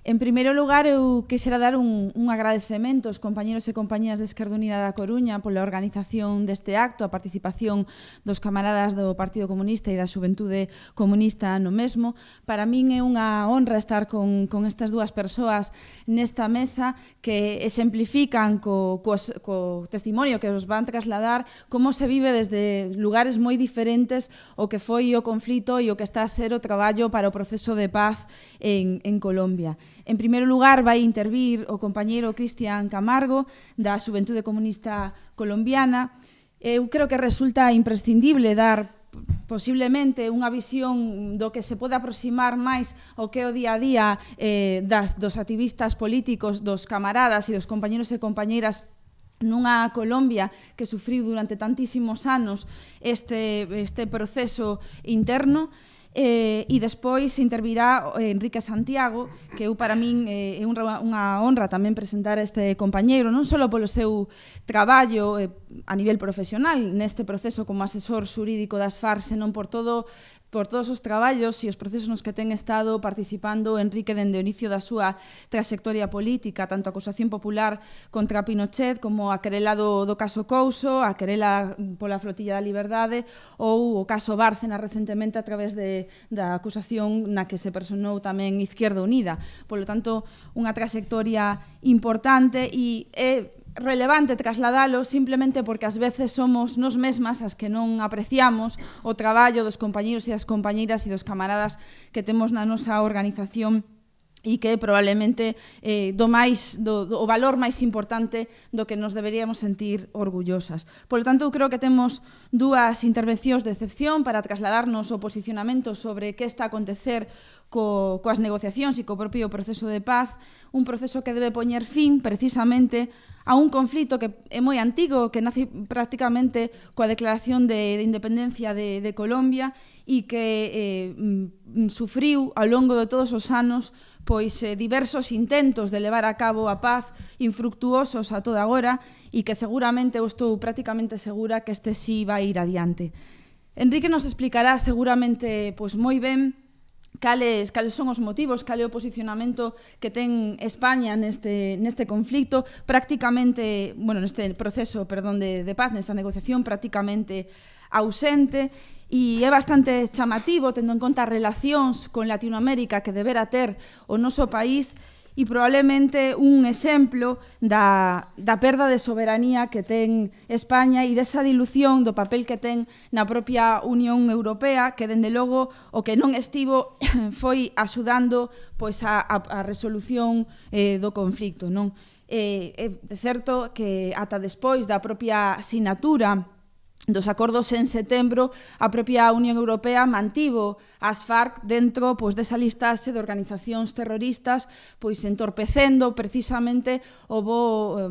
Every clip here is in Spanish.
En primeiro lugar, eu quixera dar un agradecemento aos compañeros e compañeras de Esquerda Unida da Coruña pola organización deste acto, a participación dos camaradas do Partido Comunista e da Xuventude Comunista no mesmo. Para min é unha honra estar con estas dúas persoas nesta mesa que exemplifican co testimonio que os van trasladar como se vive desde lugares moi diferentes o que foi o conflito e o que está a ser o traballo para o proceso de paz en Colombia. En primeiro lugar, vai intervir o compañeiro Cristian Camargo, da Xuventude Comunista Colombiana. Eu creo que resulta imprescindible dar posiblemente unha visión do que se pode aproximar máis ao que é o día a día dos activistas políticos, dos camaradas e dos compañeros e compañeiras nunha Colombia que sufriu durante tantísimos anos este proceso interno. E despois intervirá Enrique Santiago, que eu para min é unha honra tamén presentar a este compañeiro, non só polo seu traballo a nivel profesional neste proceso como asesor xurídico das FARC, senón por todos os traballos e os procesos nos que ten estado participando Enrique dende o inicio da súa trayectoria política, tanto a acusación popular contra Pinochet como a querela do caso Couso, a querela pola Flotilla da Liberdade ou o caso Bárcena recentemente a través da acusación na que se personou tamén Izquierda Unida. Por lo tanto, unha trayectoria importante e é relevante trasladalo simplemente porque ás veces somos nos mesmas as que non apreciamos o traballo dos compañeros e das compañeiras e dos camaradas que temos na nosa organización e que probablemente o valor máis importante do que nos deberíamos sentir orgullosas. Por lo tanto, eu creo que temos dúas intervencións de excepción para trasladarnos o posicionamento sobre que está a acontecer coas negociacións e co propio proceso de paz, un proceso que debe poñer fin precisamente a un conflito que é moi antigo, que nace prácticamente coa declaración de independencia de Colombia e que sufriu ao longo de todos os anos diversos intentos de levar a cabo a paz infructuosos a toda agora e que seguramente, eu estou prácticamente segura que este sí vai ir adiante. Enrique nos explicará seguramente moi ben cales son os motivos, cal é o posicionamento que ten España neste conflito, prácticamente, neste proceso, de paz, nesta negociación prácticamente ausente, e é bastante chamativo, tendo en conta as relacións con Latinoamérica que debera ter o noso país, e probablemente un exemplo da perda de soberanía que ten España e desa dilución do papel que ten na propia Unión Europea, que, dende logo, o que non estivo foi axudando a resolución do conflito. É certo que ata despois da propia sinatura dos acordos en setembro, a propia Unión Europea mantivo as FARC dentro desa listaxe de organizacións terroristas, entorpecendo precisamente o bo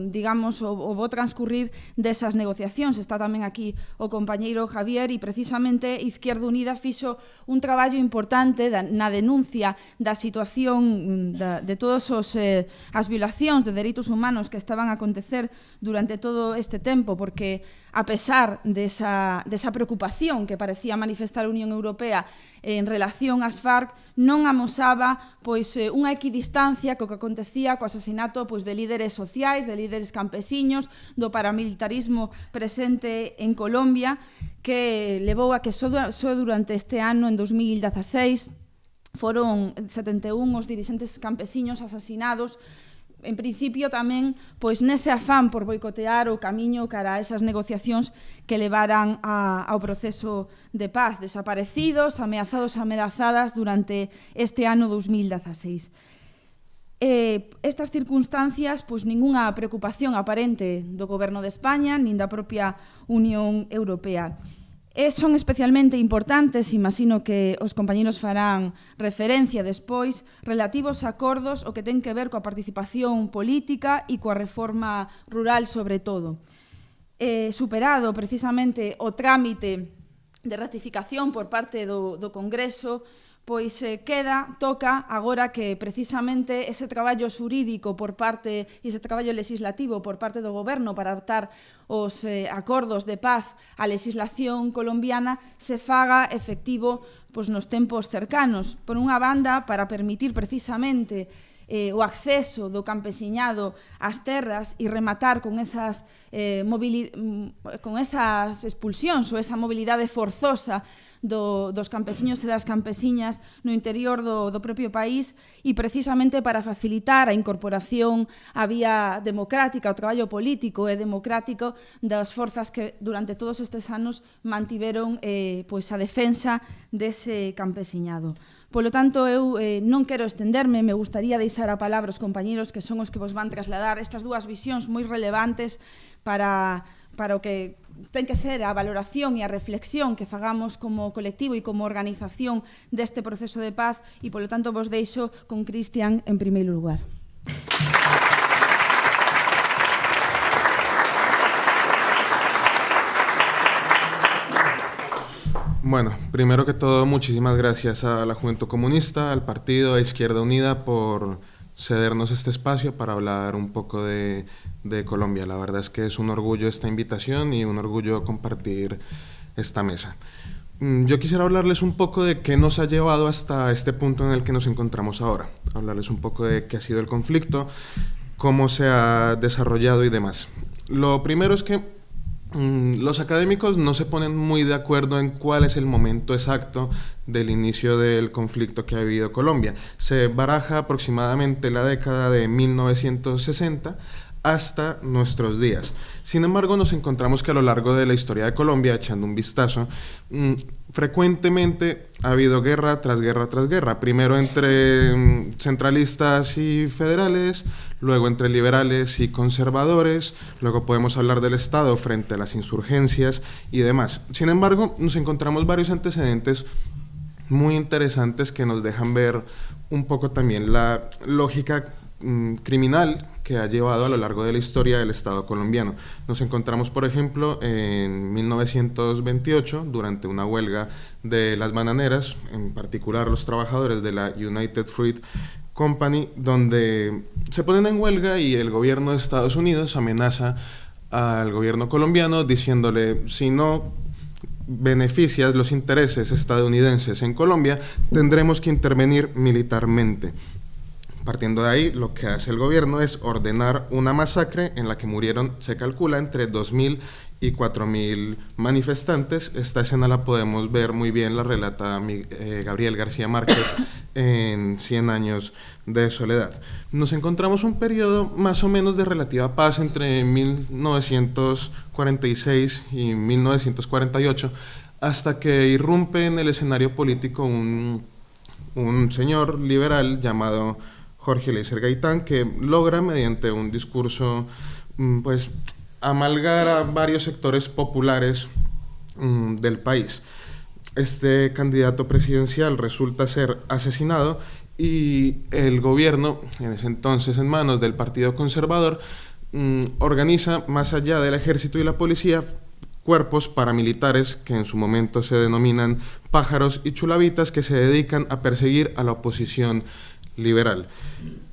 transcurrir desas negociacións. Está tamén aquí o compañeiro Javier e precisamente Izquierda Unida fixo un traballo importante na denuncia da situación de todas as violacións de dereitos humanos que estaban a acontecer durante todo este tempo, porque a pesar desa preocupación que parecía manifestar a Unión Europea en relación ás FARC, non amosaba unha equidistancia co que acontecía co asasinato de líderes sociais, de líderes campesiños, do paramilitarismo presente en Colombia, que levou a que só durante este ano, en 2016, foron 71 os dirixentes campesiños asasinados, en principio tamén nese afán por boicotear o camiño cara a esas negociacións que levaran ao proceso de paz, desaparecidos, ameazados, ameazadas durante este ano 2016. Estas circunstancias, ningunha preocupación aparente do Goberno de España nin da propia Unión Europea. Son especialmente importantes, imagino que os compañeros farán referencia despois, relativos a acordos o que ten que ver coa participación política e coa reforma rural sobre todo. Superado precisamente o trámite de ratificación por parte do Congreso, toca agora que precisamente ese traballo xurídico por parte e ese traballo legislativo por parte do Goberno para adaptar os acordos de paz á legislación colombiana se faga efectivo nos tempos cercanos. Por unha banda, para permitir precisamente o acceso do campesiñado ás terras e rematar con esas expulsións ou esa mobilidade forzosa dos campesiños e das campesiñas no interior do propio país, e precisamente para facilitar a incorporación á vía democrática, ao traballo político e democrático das forzas que durante todos estes anos mantiveron a defensa dese campesiñado. Polo tanto, eu non quero estenderme, me gustaría deixar a palabra aos compañeros que son os que vos van trasladar estas dúas visións moi relevantes para o que ten que ser a valoración e a reflexión que fagamos como colectivo e como organización deste proceso de paz, e polo tanto vos deixo con Cristian en primeiro lugar. Bueno, primero que todo, muchísimas gracias a la Juventud Comunista, al partido, a Izquierda Unida por cedernos este espacio para hablar un poco de Colombia. La verdad es que es un orgullo esta invitación y un orgullo compartir esta mesa. Yo quisiera hablarles un poco de qué nos ha llevado hasta este punto en el que nos encontramos ahora. Hablarles un poco de qué ha sido el conflicto, cómo se ha desarrollado y demás. Lo primero es que los académicos no se ponen muy de acuerdo en cuál es el momento exacto del inicio del conflicto que ha vivido Colombia. Se baraja aproximadamente la década de 1960 hasta nuestros días. Sin embargo, nos encontramos que a lo largo de la historia de Colombia, echando un vistazo, frecuentemente ha habido guerra tras guerra tras guerra. Primero entre centralistas y federales, luego entre liberales y conservadores, luego podemos hablar del Estado frente a las insurgencias y demás. Sin embargo, nos encontramos varios antecedentes muy interesantes que nos dejan ver un poco también la lógica criminal que ha llevado a lo largo de la historia del Estado colombiano. Nos encontramos, por ejemplo, en 1928, durante una huelga de las bananeras, en particular los trabajadores de la United Fruit Company, donde se ponen en huelga y el gobierno de Estados Unidos amenaza al gobierno colombiano diciéndole: si no beneficias los intereses estadounidenses en Colombia, tendremos que intervenir militarmente. Partiendo de ahí, lo que hace el gobierno es ordenar una masacre en la que murieron, se calcula, entre 2.000 y 4.000 manifestantes. Esta escena la podemos ver muy bien, la relata Gabriel García Márquez en 100 años de soledad. Nos encontramos un periodo más o menos de relativa paz entre 1946 y 1948, hasta que irrumpe en el escenario político un señor liberal llamado Jorge Eliezer Gaitán, que logra, mediante un discurso, amalgar a varios sectores populares del país. Este candidato presidencial resulta ser asesinado y el gobierno, en ese entonces en manos del Partido Conservador, organiza, más allá del ejército y la policía, cuerpos paramilitares que en su momento se denominan pájaros y chulavitas, que se dedican a perseguir a la oposición liberal.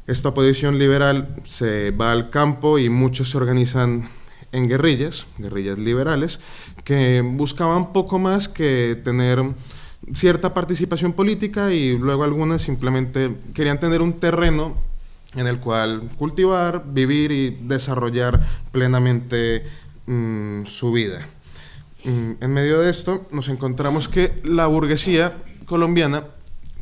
Esta oposición liberal se va al campo y muchos se organizan en guerrillas liberales, que buscaban poco más que tener cierta participación política, y luego algunas simplemente querían tener un terreno en el cual cultivar, vivir y desarrollar plenamente su vida. En medio de esto nos encontramos que la burguesía colombiana,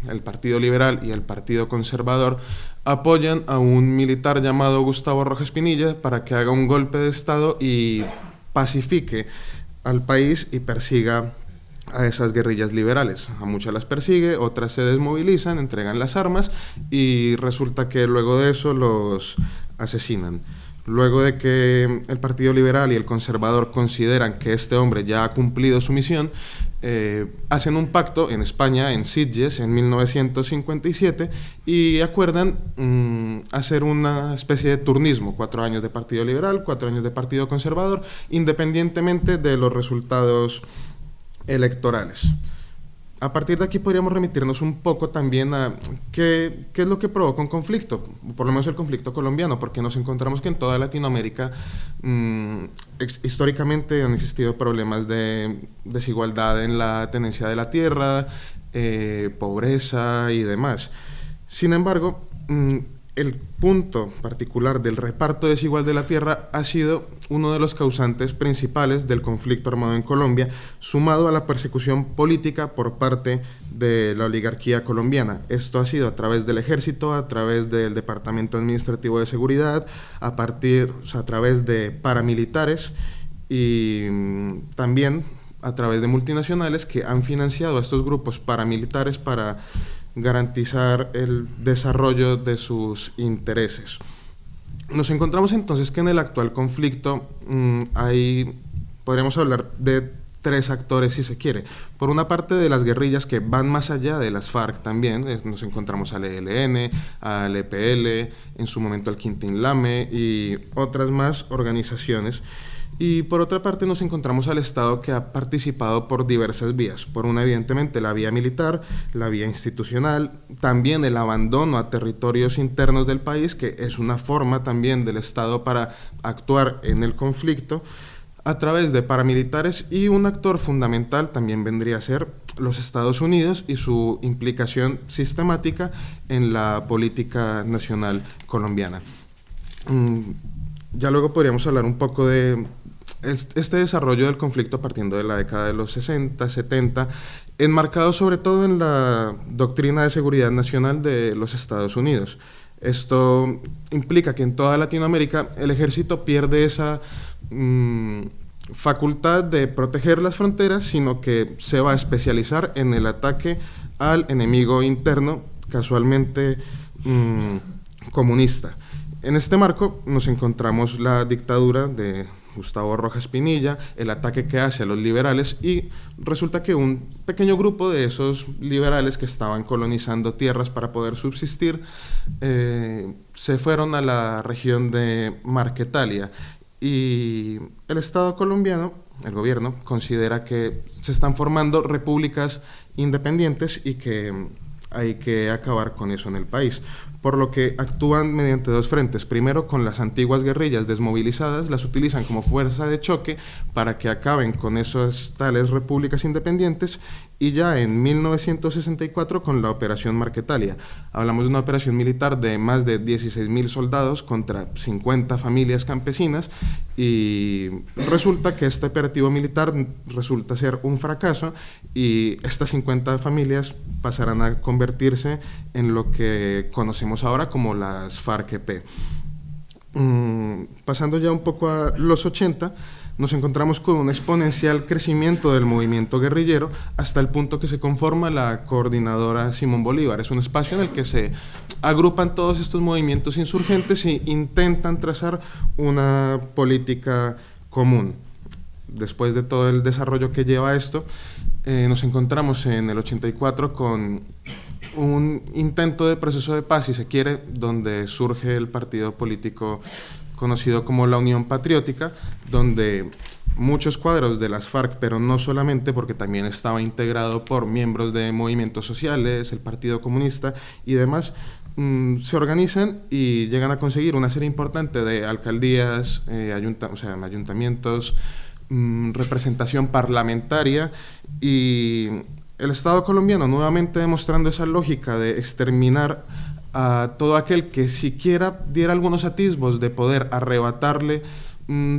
el Partido Liberal y el Partido Conservador, apoyan a un militar llamado Gustavo Rojas Pinilla para que haga un golpe de Estado y pacifique al país y persiga a esas guerrillas liberales. A muchas las persigue, otras se desmovilizan, entregan las armas y resulta que luego de eso los asesinan. Luego de que el Partido Liberal y el Conservador consideran que este hombre ya ha cumplido su misión, hacen un pacto en España, en Sitges, en 1957, y acuerdan hacer una especie de turnismo: 4 años de Partido Liberal, 4 años de Partido Conservador, independientemente de los resultados electorales. A partir de aquí podríamos remitirnos un poco también a qué es lo que provoca un conflicto, por lo menos el conflicto colombiano, porque nos encontramos que en toda Latinoamérica históricamente han existido problemas de desigualdad en la tenencia de la tierra, pobreza y demás. Sin embargo, el punto particular del reparto desigual de la tierra ha sido uno de los causantes principales del conflicto armado en Colombia, sumado a la persecución política por parte de la oligarquía colombiana. Esto ha sido a través del ejército, a través del Departamento Administrativo de Seguridad, a través de paramilitares y también a través de multinacionales que han financiado a estos grupos paramilitares para garantizar el desarrollo de sus intereses. Nos encontramos entonces que en el actual conflicto podríamos hablar de tres actores, si se quiere. Por una parte, de las guerrillas que van más allá de las FARC también. Nos encontramos al ELN, al EPL, en su momento al Quintín Lame y otras más organizaciones. Y por otra parte nos encontramos al Estado, que ha participado por diversas vías. Por una, evidentemente, la vía militar, la vía institucional, también el abandono a territorios internos del país, que es una forma también del Estado para actuar en el conflicto, a través de paramilitares, y un actor fundamental también vendría a ser los Estados Unidos y su implicación sistemática en la política nacional colombiana. Ya luego podríamos hablar un poco de este desarrollo del conflicto partiendo de la década de los 60, 70, enmarcado sobre todo en la doctrina de seguridad nacional de los Estados Unidos. Esto implica que en toda Latinoamérica el ejército pierde esa facultad de proteger las fronteras, sino que se va a especializar en el ataque al enemigo interno, casualmente comunista. En este marco nos encontramos la dictadura de Gustavo Rojas Pinilla, el ataque que hace a los liberales, y resulta que un pequeño grupo de esos liberales que estaban colonizando tierras para poder subsistir se fueron a la región de Marquetalia, y el Estado colombiano, el gobierno, considera que se están formando repúblicas independientes y que hay que acabar con eso en el país, por lo que actúan mediante dos frentes. Primero, con las antiguas guerrillas desmovilizadas, las utilizan como fuerza de choque para que acaben con esas tales repúblicas independientes, y ya en 1964 con la Operación Marquetalia. Hablamos de una operación militar de más de 16.000 soldados contra 50 familias campesinas, y resulta que este operativo militar resulta ser un fracaso, y estas 50 familias pasarán a convertirse en lo que conocemos ahora como las FARC-EP. Pasando ya un poco a los 80, nos encontramos con un exponencial crecimiento del movimiento guerrillero hasta el punto que se conforma la Coordinadora Simón Bolívar. Es un espacio en el que se agrupan todos estos movimientos insurgentes e intentan trazar una política común. Después de todo el desarrollo que lleva esto, nos encontramos en el 84 con un intento de proceso de paz, si se quiere, donde surge el partido político conocido como la Unión Patriótica, donde muchos cuadros de las FARC, pero no solamente, porque también estaba integrado por miembros de movimientos sociales, el Partido Comunista y demás, se organizan y llegan a conseguir una serie importante de alcaldías, ayuntamientos, representación parlamentaria, y el Estado colombiano, nuevamente demostrando esa lógica de exterminar a todo aquel que siquiera diera algunos atisbos de poder arrebatarle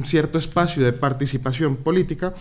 cierto espacio de participación política,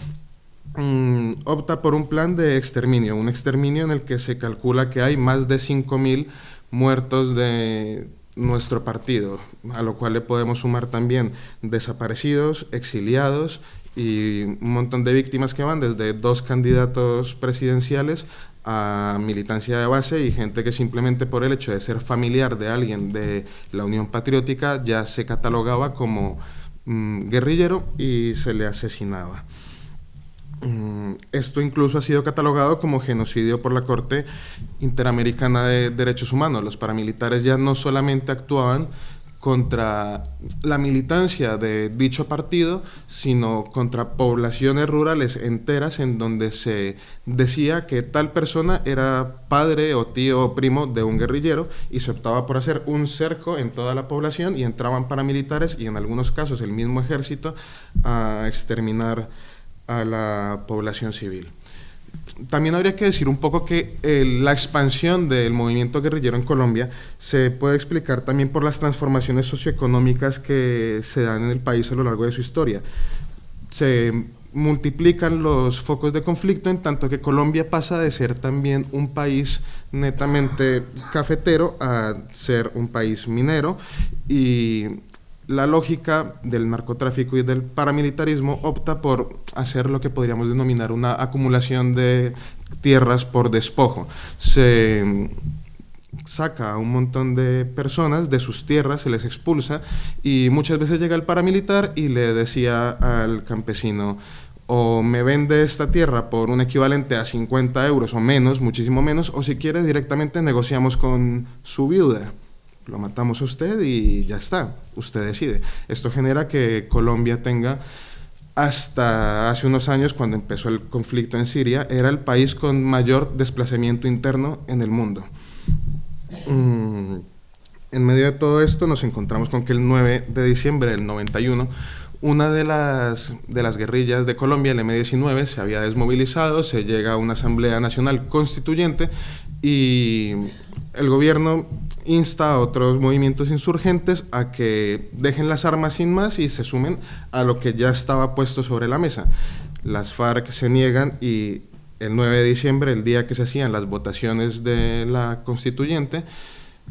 opta por un plan de exterminio, un exterminio en el que se calcula que hay más de 5.000 muertos de nuestro partido, a lo cual le podemos sumar también desaparecidos, exiliados y un montón de víctimas que van desde 2 candidatos presidenciales a militancia de base y gente que simplemente por el hecho de ser familiar de alguien de la Unión Patriótica ya se catalogaba como guerrillero y se le asesinaba. Esto incluso ha sido catalogado como genocidio por la Corte Interamericana de Derechos Humanos. Los paramilitares ya no solamente actuaban contra la militancia de dicho partido, sino contra poblaciones rurales enteras en donde se decía que tal persona era padre o tío o primo de un guerrillero, y se optaba por hacer un cerco en toda la población y entraban paramilitares y en algunos casos el mismo ejército a exterminar a la población civil. También habría que decir un poco que la expansión del movimiento guerrillero en Colombia se puede explicar también por las transformaciones socioeconómicas que se dan en el país a lo largo de su historia. Se multiplican los focos de conflicto, en tanto que Colombia pasa de ser también un país netamente cafetero a ser un país minero, y la lógica del narcotráfico y del paramilitarismo opta por hacer lo que podríamos denominar una acumulación de tierras por despojo. Se saca a un montón de personas de sus tierras, se les expulsa, y muchas veces llega el paramilitar y le decía al campesino: o me vende esta tierra por un equivalente a 50 euros o menos, muchísimo menos, o si quiere directamente negociamos con su viuda. Lo matamos a usted y ya está, usted decide. Esto genera que Colombia tenga, hasta hace unos años, cuando empezó el conflicto en Siria, era el país con mayor desplazamiento interno en el mundo. En medio de todo esto nos encontramos con que el 9 de diciembre del 91, una de las guerrillas de Colombia, el M-19, se había desmovilizado, se llega a una Asamblea Nacional Constituyente y el gobierno insta a otros movimientos insurgentes a que dejen las armas sin más y se sumen a lo que ya estaba puesto sobre la mesa. Las FARC se niegan y el 9 de diciembre, el día que se hacían las votaciones de la constituyente,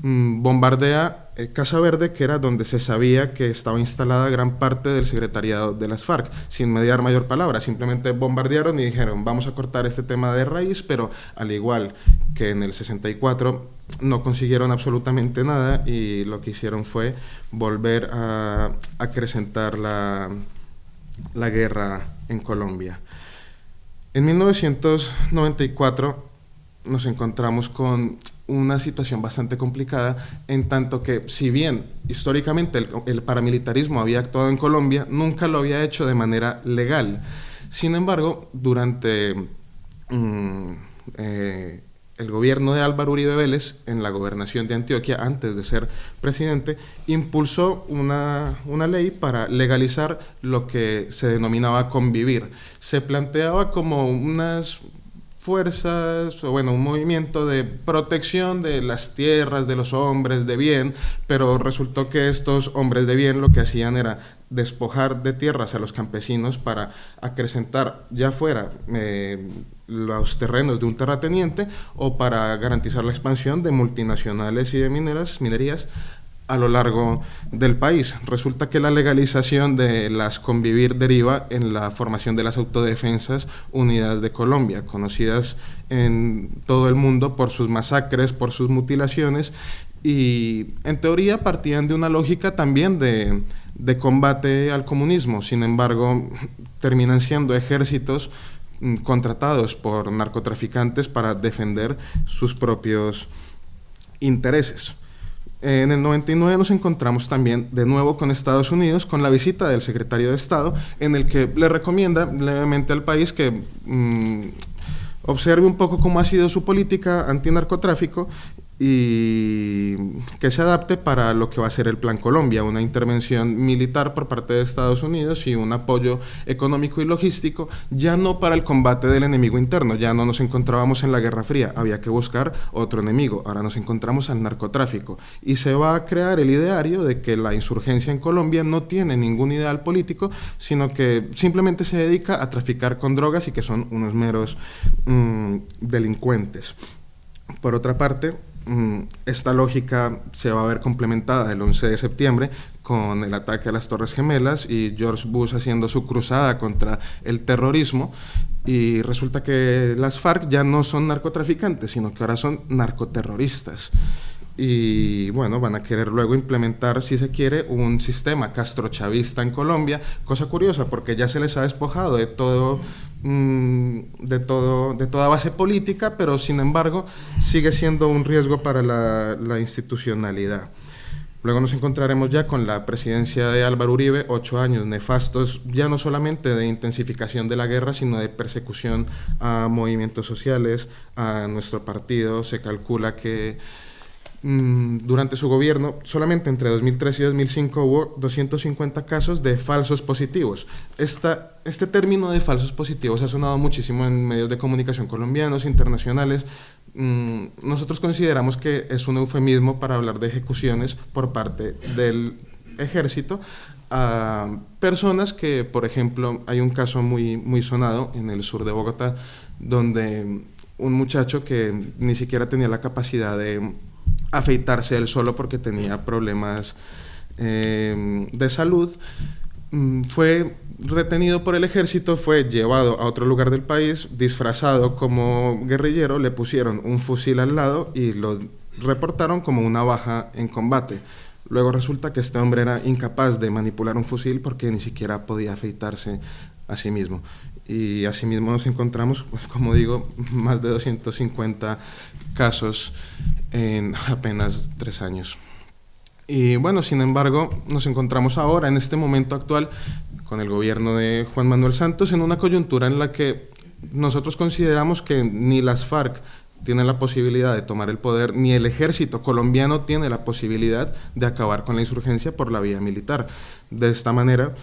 bombardea Casa Verde, que era donde se sabía que estaba instalada gran parte del secretariado de las FARC, sin mediar mayor palabra. Simplemente bombardearon y dijeron: vamos a cortar este tema de raíz, pero al igual que en el 64 no consiguieron absolutamente nada, y lo que hicieron fue volver a acrecentar la guerra en Colombia. En 1994 nos encontramos con una situación bastante complicada, en tanto que, si bien históricamente el paramilitarismo había actuado en Colombia, nunca lo había hecho de manera legal. Sin embargo, durante el gobierno de Álvaro Uribe Vélez, en la gobernación de Antioquia, antes de ser presidente, impulsó una ley para legalizar lo que se denominaba convivir. Se planteaba como unas fuerzas, o bueno, un movimiento de protección de las tierras, de los hombres de bien, pero resultó que estos hombres de bien lo que hacían era despojar de tierras a los campesinos para acrecentar, ya fuera los terrenos de un terrateniente o para garantizar la expansión de multinacionales y de minerías a lo largo del país. Resulta que la legalización de las convivir deriva en la formación de las Autodefensas Unidas de Colombia, conocidas en todo el mundo por sus masacres, por sus mutilaciones, y en teoría partían de una lógica también de combate al comunismo. Sin embargo, terminan siendo ejércitos contratados por narcotraficantes para defender sus propios intereses. En el 99 nos encontramos también de nuevo con Estados Unidos, con la visita del secretario de Estado, en el que le recomienda levemente al país que observe un poco cómo ha sido su política antinarcotráfico y que se adapte para lo que va a ser el Plan Colombia, una intervención militar por parte de Estados Unidos y un apoyo económico y logístico, ya no para el combate del enemigo interno. Ya no nos encontrábamos en la Guerra Fría, había que buscar otro enemigo, ahora nos encontramos al narcotráfico, y se va a crear el ideario de que la insurgencia en Colombia no tiene ningún ideal político, sino que simplemente se dedica a traficar con drogas y que son unos meros delincuentes. Por otra parte, esta lógica se va a ver complementada el 11 de septiembre con el ataque a las Torres Gemelas y George Bush haciendo su cruzada contra el terrorismo, y resulta que las FARC ya no son narcotraficantes, sino que ahora son narcoterroristas. Y bueno, van a querer luego implementar, si se quiere, un sistema castrochavista en Colombia, cosa curiosa porque ya se les ha despojado de toda base política, pero sin embargo sigue siendo un riesgo para la institucionalidad. Luego nos encontraremos ya con la presidencia de Álvaro Uribe, 8 años nefastos, ya no solamente de intensificación de la guerra, sino de persecución a movimientos sociales, a nuestro partido. Se calcula que durante su gobierno, solamente entre 2003 y 2005 hubo 250 casos de falsos positivos. Este término de falsos positivos ha sonado muchísimo en medios de comunicación colombianos, internacionales. Nosotros consideramos que es un eufemismo para hablar de ejecuciones por parte del ejército a personas que, por ejemplo, hay un caso muy sonado en el sur de Bogotá, donde un muchacho que ni siquiera tenía la capacidad de afeitarse él solo porque tenía problemas de salud, fue retenido por el ejército, fue llevado a otro lugar del país, disfrazado como guerrillero, le pusieron un fusil al lado y lo reportaron como una baja en combate. Luego resulta que este hombre era incapaz de manipular un fusil porque ni siquiera podía afeitarse a sí mismo. Y asimismo nos encontramos, pues, como digo, más de 250 casos en apenas 3 años. Y bueno, sin embargo, nos encontramos ahora, en este momento actual, con el gobierno de Juan Manuel Santos, en una coyuntura en la que nosotros consideramos que ni las FARC tienen la posibilidad de tomar el poder, ni el ejército colombiano tiene la posibilidad de acabar con la insurgencia por la vía militar. De esta manera,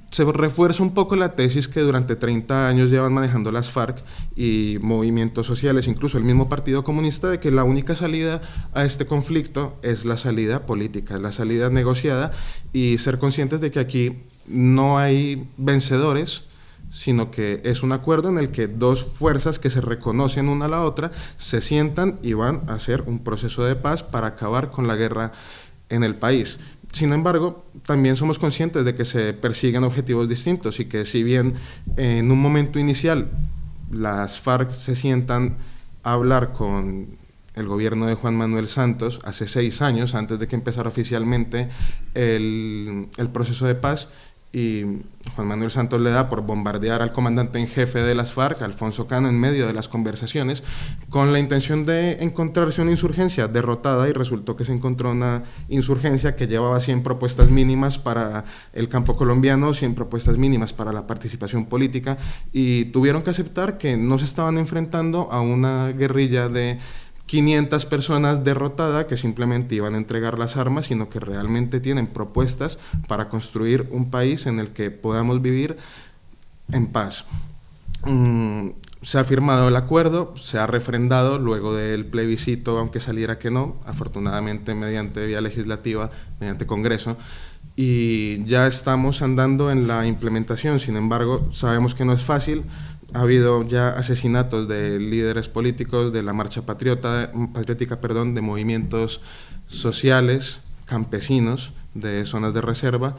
se refuerza un poco la tesis que durante 30 años llevan manejando las FARC y movimientos sociales, incluso el mismo Partido Comunista, de que la única salida a este conflicto es la salida política, la salida negociada, y ser conscientes de que aquí no hay vencedores, sino que es un acuerdo en el que dos fuerzas que se reconocen una a la otra se sientan y van a hacer un proceso de paz para acabar con la guerra en el país. Sin embargo, también somos conscientes de que se persiguen objetivos distintos y que si bien en un momento inicial las FARC se sientan a hablar con el gobierno de Juan Manuel Santos hace 6 años, antes de que empezara oficialmente el proceso de paz, y Juan Manuel Santos le da por bombardear al comandante en jefe de las FARC, Alfonso Cano, en medio de las conversaciones, con la intención de encontrarse una insurgencia derrotada, y resultó que se encontró una insurgencia que llevaba 100 propuestas mínimas para el campo colombiano, 100 propuestas mínimas para la participación política, y tuvieron que aceptar que no se estaban enfrentando a una guerrilla de 500 personas derrotadas que simplemente iban a entregar las armas, sino que realmente tienen propuestas para construir un país en el que podamos vivir en paz. Se ha firmado el acuerdo, se ha refrendado luego del plebiscito, aunque saliera que no, afortunadamente mediante vía legislativa, mediante Congreso, y ya estamos andando en la implementación. Sin embargo, sabemos que no es fácil. Ha habido ya asesinatos de líderes políticos, de la marcha patriótica, de movimientos sociales, campesinos, de zonas de reserva,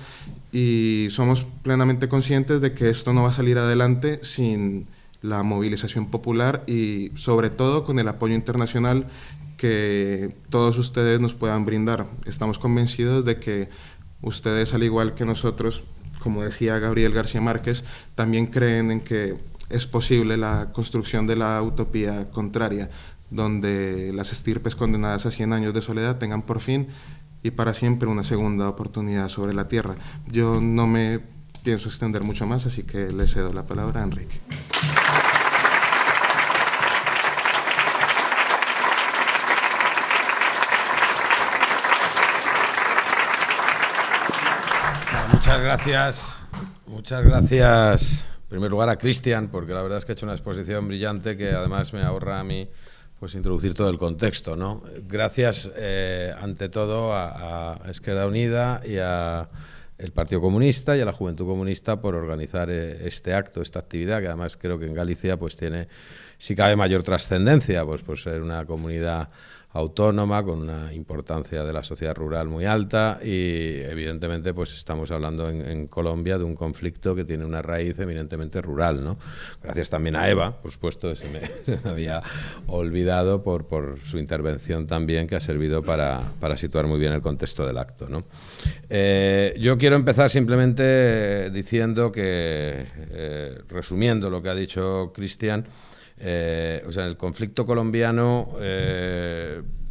y somos plenamente conscientes de que esto no va a salir adelante sin la movilización popular y sobre todo con el apoyo internacional que todos ustedes nos puedan brindar. Estamos convencidos de que ustedes, al igual que nosotros, como decía Gabriel García Márquez, también creen en que es posible la construcción de la utopía contraria, donde las estirpes condenadas a 100 años de soledad tengan por fin y para siempre una segunda oportunidad sobre la tierra. Yo no me pienso extender mucho más, así que le cedo la palabra a Enrique. Muchas gracias. En primer lugar a Cristian, porque la verdad es que ha hecho una exposición brillante que además me ahorra a mí pues introducir todo el contexto, ¿no? Gracias ante todo a Izquierda Unida y a el Partido Comunista y a la Juventud Comunista por organizar este acto, esta actividad, que además creo que en Galicia pues tiene, si cabe, mayor trascendencia, pues por ser una comunidad autónoma con una importancia de la sociedad rural muy alta, y evidentemente pues estamos hablando en Colombia de un conflicto que tiene una raíz eminentemente rural, ¿no? Gracias también a Eva, por supuesto, se me había olvidado por su intervención también, que ha servido para situar muy bien el contexto del acto, ¿no? Yo quiero empezar simplemente diciendo que, resumiendo lo que ha dicho Cristian, o sea, en el conflicto colombiano,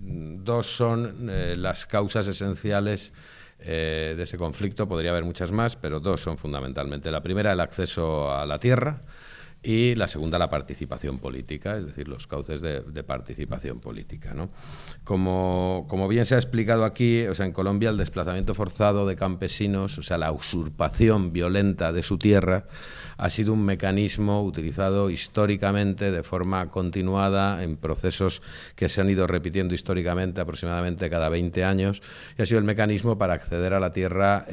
dos son las causas esenciales de ese conflicto. Podría haber muchas más, pero dos son fundamentalmente. La primera, el acceso a la tierra, y la segunda, la participación política, es decir, los cauces de participación política, ¿no? Como bien se ha explicado aquí, o sea, en Colombia el desplazamiento forzado de campesinos, o sea, la usurpación violenta de su tierra, ha sido un mecanismo utilizado históricamente de forma continuada en procesos que se han ido repitiendo históricamente aproximadamente cada 20 años, y ha sido el mecanismo para acceder a la tierra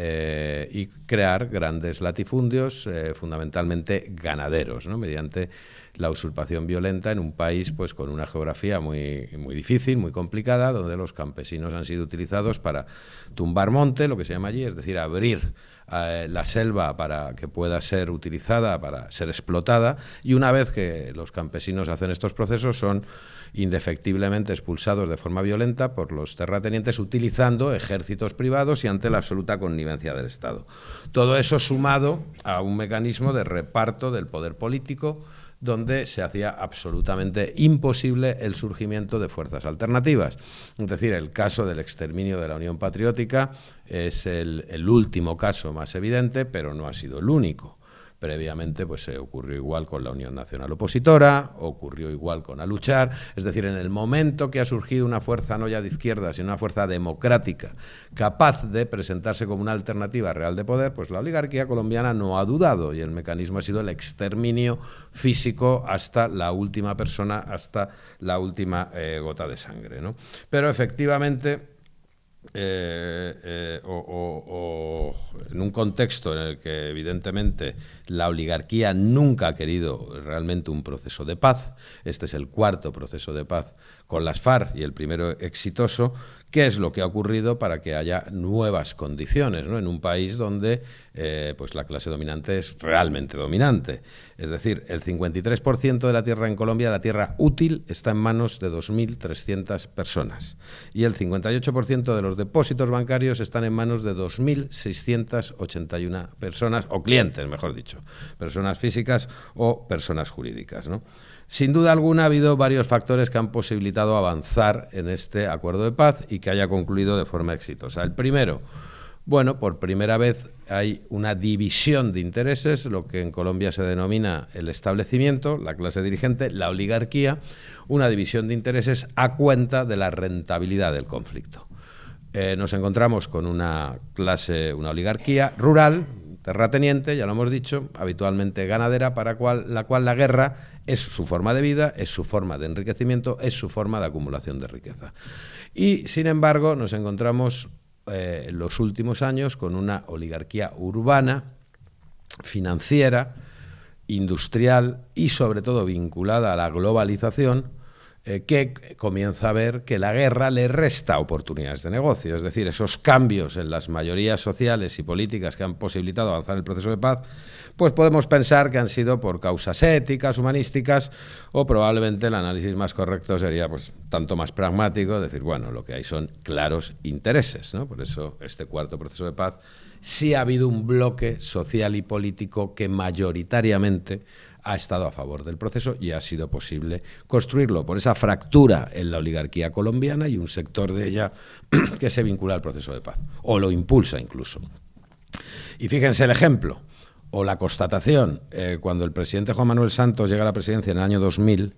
y crear grandes latifundios, fundamentalmente ganaderos, ¿no? Mediante la usurpación violenta en un país pues con una geografía muy difícil, muy complicada, donde los campesinos han sido utilizados para tumbar monte, lo que se llama allí, es decir, abrir la selva para que pueda ser utilizada, para ser explotada, y una vez que los campesinos hacen estos procesos son indefectiblemente expulsados de forma violenta por los terratenientes utilizando ejércitos privados y ante la absoluta connivencia del Estado. Todo eso sumado a un mecanismo de reparto del poder político donde se hacía absolutamente imposible el surgimiento de fuerzas alternativas. Es decir, el caso del exterminio de la Unión Patriótica es el último caso más evidente, pero no ha sido el único. Previamente pues ocurrió igual con la Unión Nacional Opositora, ocurrió igual con Aluchar, es decir, en el momento que ha surgido una fuerza no ya de izquierda, sino una fuerza democrática capaz de presentarse como una alternativa real de poder, pues la oligarquía colombiana no ha dudado y el mecanismo ha sido el exterminio físico hasta la última persona, hasta la última gota de sangre, ¿no? Pero efectivamente en un contexto en el que evidentemente la oligarquía nunca ha querido realmente un proceso de paz, este es el cuarto proceso de paz con las FARC y el primero exitoso, ¿qué es lo que ha ocurrido para que haya nuevas condiciones, ¿no? En un país donde pues la clase dominante es realmente dominante? Es decir, el 53% de la tierra en Colombia, la tierra útil, está en manos de 2.300 personas y el 58% de los depósitos bancarios están en manos de 2.681 personas, o clientes, mejor dicho, personas físicas o personas jurídicas, ¿no? Sin duda alguna ha habido varios factores que han posibilitado avanzar en este acuerdo de paz y que haya concluido de forma exitosa. El primero, bueno, por primera vez hay una división de intereses, lo que en Colombia se denomina el establecimiento, la clase dirigente, la oligarquía, una división de intereses a cuenta de la rentabilidad del conflicto. Nos encontramos con una oligarquía rural, terrateniente, ya lo hemos dicho, habitualmente ganadera, para la cual la guerra es su forma de vida, es su forma de enriquecimiento, es su forma de acumulación de riqueza. Y, sin embargo, nos encontramos en los últimos años con una oligarquía urbana, financiera, industrial y, sobre todo, vinculada a la globalización, que comienza a ver que la guerra le resta oportunidades de negocio. Es decir, esos cambios en las mayorías sociales y políticas que han posibilitado avanzar el proceso de paz, pues podemos pensar que han sido por causas éticas, humanísticas, o probablemente el análisis más correcto sería pues tanto más pragmático, decir, bueno, lo que hay son claros intereses, ¿no? Por eso este cuarto proceso de paz sí ha habido un bloque social y político que mayoritariamente ha estado a favor del proceso y ha sido posible construirlo por esa fractura en la oligarquía colombiana y un sector de ella que se vincula al proceso de paz, o lo impulsa incluso. Y fíjense el ejemplo, o la constatación, cuando el presidente Juan Manuel Santos llega a la presidencia en el año 2000,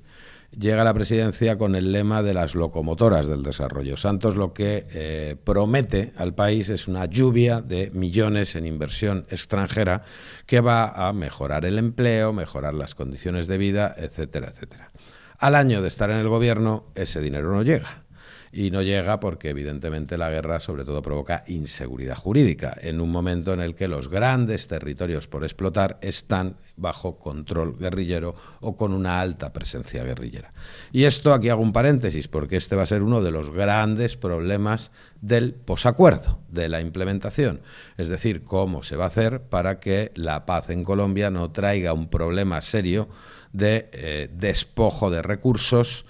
llega a la presidencia con el lema de las locomotoras del desarrollo. Santos lo que promete al país es una lluvia de millones en inversión extranjera que va a mejorar el empleo, mejorar las condiciones de vida, etcétera, etcétera. Al año de estar en el gobierno, ese dinero no llega. Y no llega porque, evidentemente, la guerra sobre todo provoca inseguridad jurídica, en un momento en el que los grandes territorios por explotar están bajo control guerrillero o con una alta presencia guerrillera. Y esto, aquí hago un paréntesis, porque este va a ser uno de los grandes problemas del posacuerdo, de la implementación. Es decir, cómo se va a hacer para que la paz en Colombia no traiga un problema serio de despojo de recursos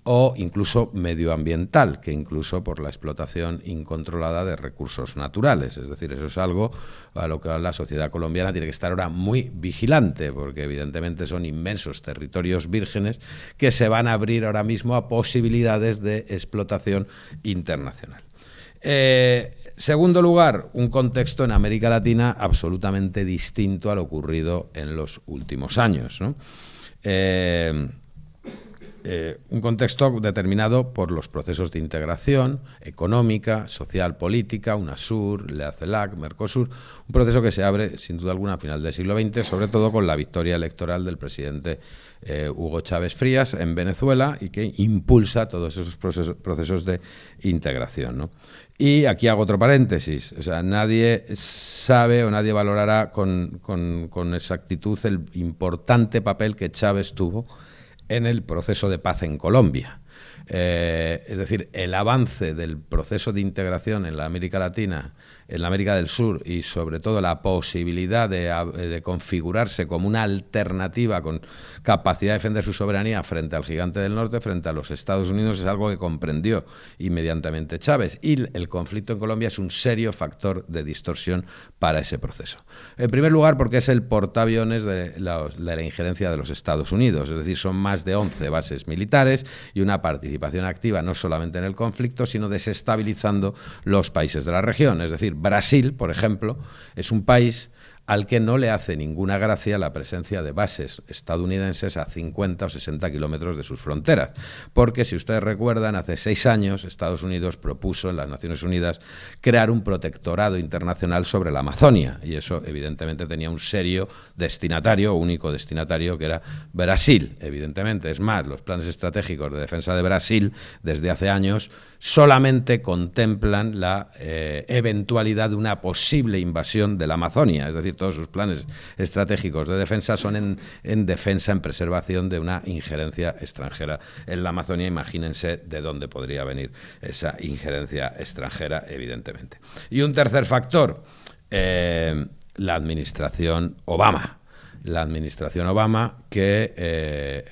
o incluso medioambiental, que incluso por la explotación incontrolada de recursos naturales. Es decir, eso es algo a lo que la sociedad colombiana tiene que estar ahora muy vigilante, porque evidentemente son inmensos territorios vírgenes que se van a abrir ahora mismo a posibilidades de explotación internacional. Segundo lugar, un contexto en América Latina absolutamente distinto a lo ocurrido en los últimos años, ¿no? un contexto determinado por los procesos de integración económica, social, política, UNASUR, CELAC, Mercosur, un proceso que se abre sin duda alguna a final del siglo XX, sobre todo con la victoria electoral del presidente Hugo Chávez Frías en Venezuela, y que impulsa todos esos procesos de integración, ¿no? Y aquí hago otro paréntesis, o sea, nadie sabe o nadie valorará con exactitud el importante papel que Chávez tuvo en el proceso de paz en Colombia. Es decir, el avance del proceso de integración en la América Latina, en la América del Sur, y sobre todo la posibilidad de configurarse como una alternativa con capacidad de defender su soberanía frente al gigante del norte, frente a los Estados Unidos, es algo que comprendió inmediatamente Chávez, y el conflicto en Colombia es un serio factor de distorsión para ese proceso. En primer lugar, porque es el portaaviones de la injerencia de los Estados Unidos, es decir, son más de 11 bases militares y una participación activa no solamente en el conflicto, sino desestabilizando los países de la región. Es decir, Brasil, por ejemplo, es un país al que no le hace ninguna gracia la presencia de bases estadounidenses a 50 o 60 kilómetros de sus fronteras. Porque, si ustedes recuerdan, hace 6 años Estados Unidos propuso en las Naciones Unidas crear un protectorado internacional sobre la Amazonia, y eso evidentemente tenía un serio destinatario, único destinatario, que era Brasil, evidentemente. Es más, los planes estratégicos de defensa de Brasil desde hace años solamente contemplan la eventualidad de una posible invasión de la Amazonia, es decir, todos sus planes estratégicos de defensa son en defensa, en preservación de una injerencia extranjera en la Amazonia. Imagínense de dónde podría venir esa injerencia extranjera, evidentemente. Y un tercer factor, la administración Obama. La administración Obama, que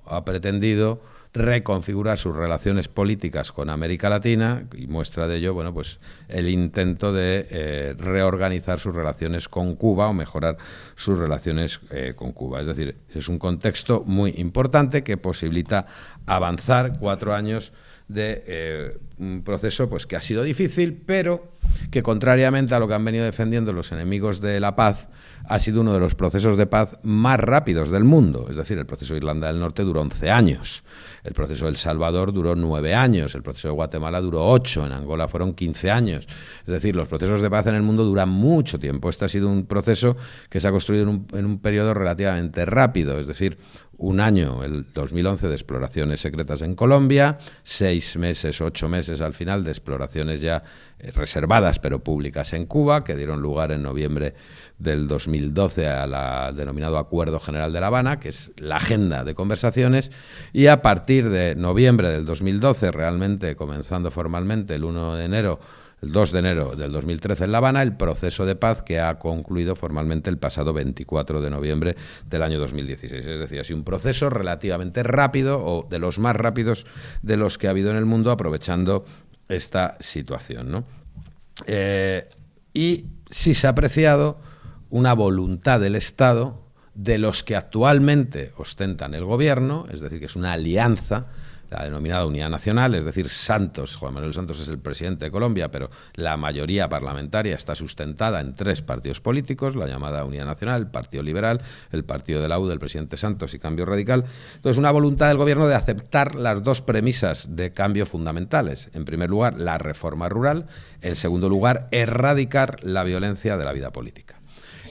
ha pretendido reconfigurar sus relaciones políticas con América Latina, y muestra de ello, bueno, pues el intento de reorganizar sus relaciones con Cuba, o mejorar sus relaciones con Cuba. Es decir, es un contexto muy importante que posibilita avanzar 4 años de un proceso pues que ha sido difícil, pero que, contrariamente a lo que han venido defendiendo los enemigos de la paz, ha sido uno de los procesos de paz más rápidos del mundo. Es decir, el proceso de Irlanda del Norte duró 11 años, el proceso de El Salvador duró 9 años, el proceso de Guatemala duró 8, en Angola fueron 15 años. Es decir, los procesos de paz en el mundo duran mucho tiempo. Este ha sido un proceso que se ha construido en un periodo relativamente rápido, es decir, un año, el 2011, de exploraciones secretas en Colombia, 6 meses, 8 meses al final de exploraciones ya reservadas pero públicas en Cuba, que dieron lugar en noviembre del 2012 al denominado Acuerdo General de La Habana, que es la agenda de conversaciones, y a partir de noviembre del 2012, realmente comenzando formalmente el 2 de enero del 2013 en La Habana, el proceso de paz que ha concluido formalmente el pasado 24 de noviembre del año 2016. Es decir, ha sido un proceso relativamente rápido, o de los más rápidos de los que ha habido en el mundo, aprovechando esta situación, ¿no? Y sí se ha apreciado una voluntad del Estado, de los que actualmente ostentan el gobierno, es decir, que es una alianza, la denominada Unidad Nacional, es decir, Juan Manuel Santos es el presidente de Colombia, pero la mayoría parlamentaria está sustentada en 3 partidos políticos, la llamada Unidad Nacional, el Partido Liberal, el Partido de la U del presidente Santos y Cambio Radical. Entonces, una voluntad del gobierno de aceptar las 2 premisas de cambio fundamentales. En primer lugar, la reforma rural. En segundo lugar, erradicar la violencia de la vida política.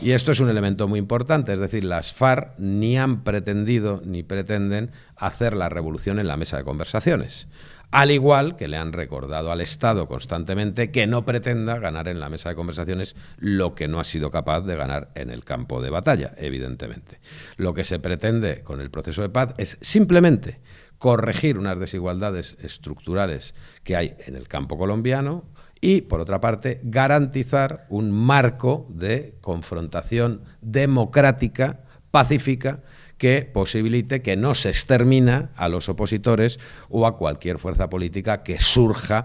Y esto es un elemento muy importante, es decir, las FARC ni han pretendido ni pretenden hacer la revolución en la mesa de conversaciones, al igual que le han recordado al Estado constantemente que no pretenda ganar en la mesa de conversaciones lo que no ha sido capaz de ganar en el campo de batalla, evidentemente. Lo que se pretende con el proceso de paz es simplemente corregir unas desigualdades estructurales que hay en el campo colombiano, y, por otra parte, garantizar un marco de confrontación democrática, pacífica, que posibilite que no se extermina a los opositores o a cualquier fuerza política que surja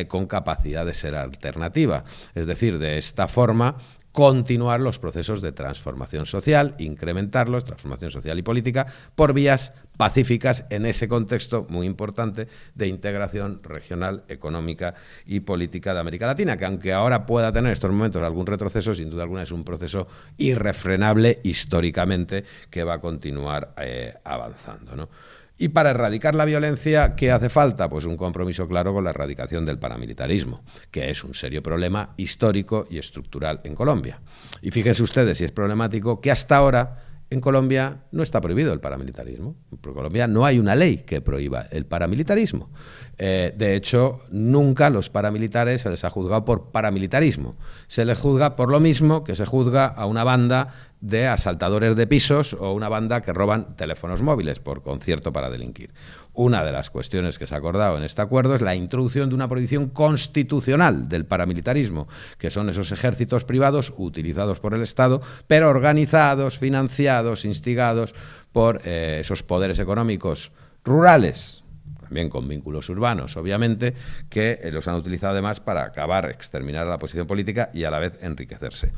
con capacidad de ser alternativa. Es decir, de esta forma continuar los procesos de transformación social, incrementarlos, transformación social y política, por vías pacíficas en ese contexto muy importante de integración regional, económica y política de América Latina, que aunque ahora pueda tener en estos momentos algún retroceso, sin duda alguna es un proceso irrefrenable históricamente que va a continuar avanzando, ¿no? Y para erradicar la violencia, ¿qué hace falta? Pues un compromiso claro con la erradicación del paramilitarismo, que es un serio problema histórico y estructural en Colombia. Y fíjense ustedes, si es problemático, que hasta ahora en Colombia no está prohibido el paramilitarismo. En Colombia no hay una ley que prohíba el paramilitarismo. De hecho, nunca los paramilitares se les ha juzgado por paramilitarismo. Se les juzga por lo mismo que se juzga a una banda de asaltadores de pisos o una banda que roban teléfonos móviles por concierto para delinquir. Una de las cuestiones que se ha acordado en este acuerdo es la introducción de una prohibición constitucional del paramilitarismo, que son esos ejércitos privados utilizados por el Estado, pero organizados, financiados, instigados por esos poderes económicos rurales, también con vínculos urbanos, obviamente, que los han utilizado además para acabar, exterminar a la oposición política y a la vez enriquecerse.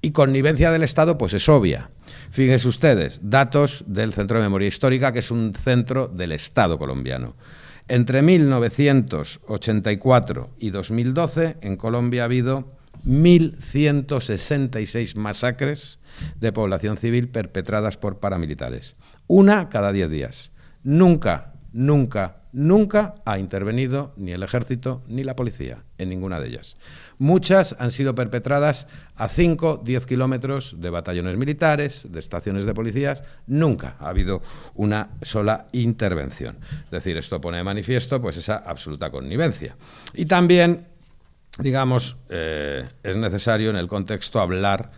Y connivencia del Estado, pues es obvia. Fíjense ustedes, datos del Centro de Memoria Histórica, que es un centro del Estado colombiano. Entre 1984 y 2012, en Colombia ha habido 1.166 masacres de población civil perpetradas por paramilitares. Una cada 10 días. Nunca ha intervenido ni el ejército ni la policía en ninguna de ellas. Muchas han sido perpetradas a 5-10 kilómetros de batallones militares, de estaciones de policías. Nunca ha habido una sola intervención. Es decir, esto pone de manifiesto pues esa absoluta connivencia. Y también, digamos, es necesario en el contexto hablar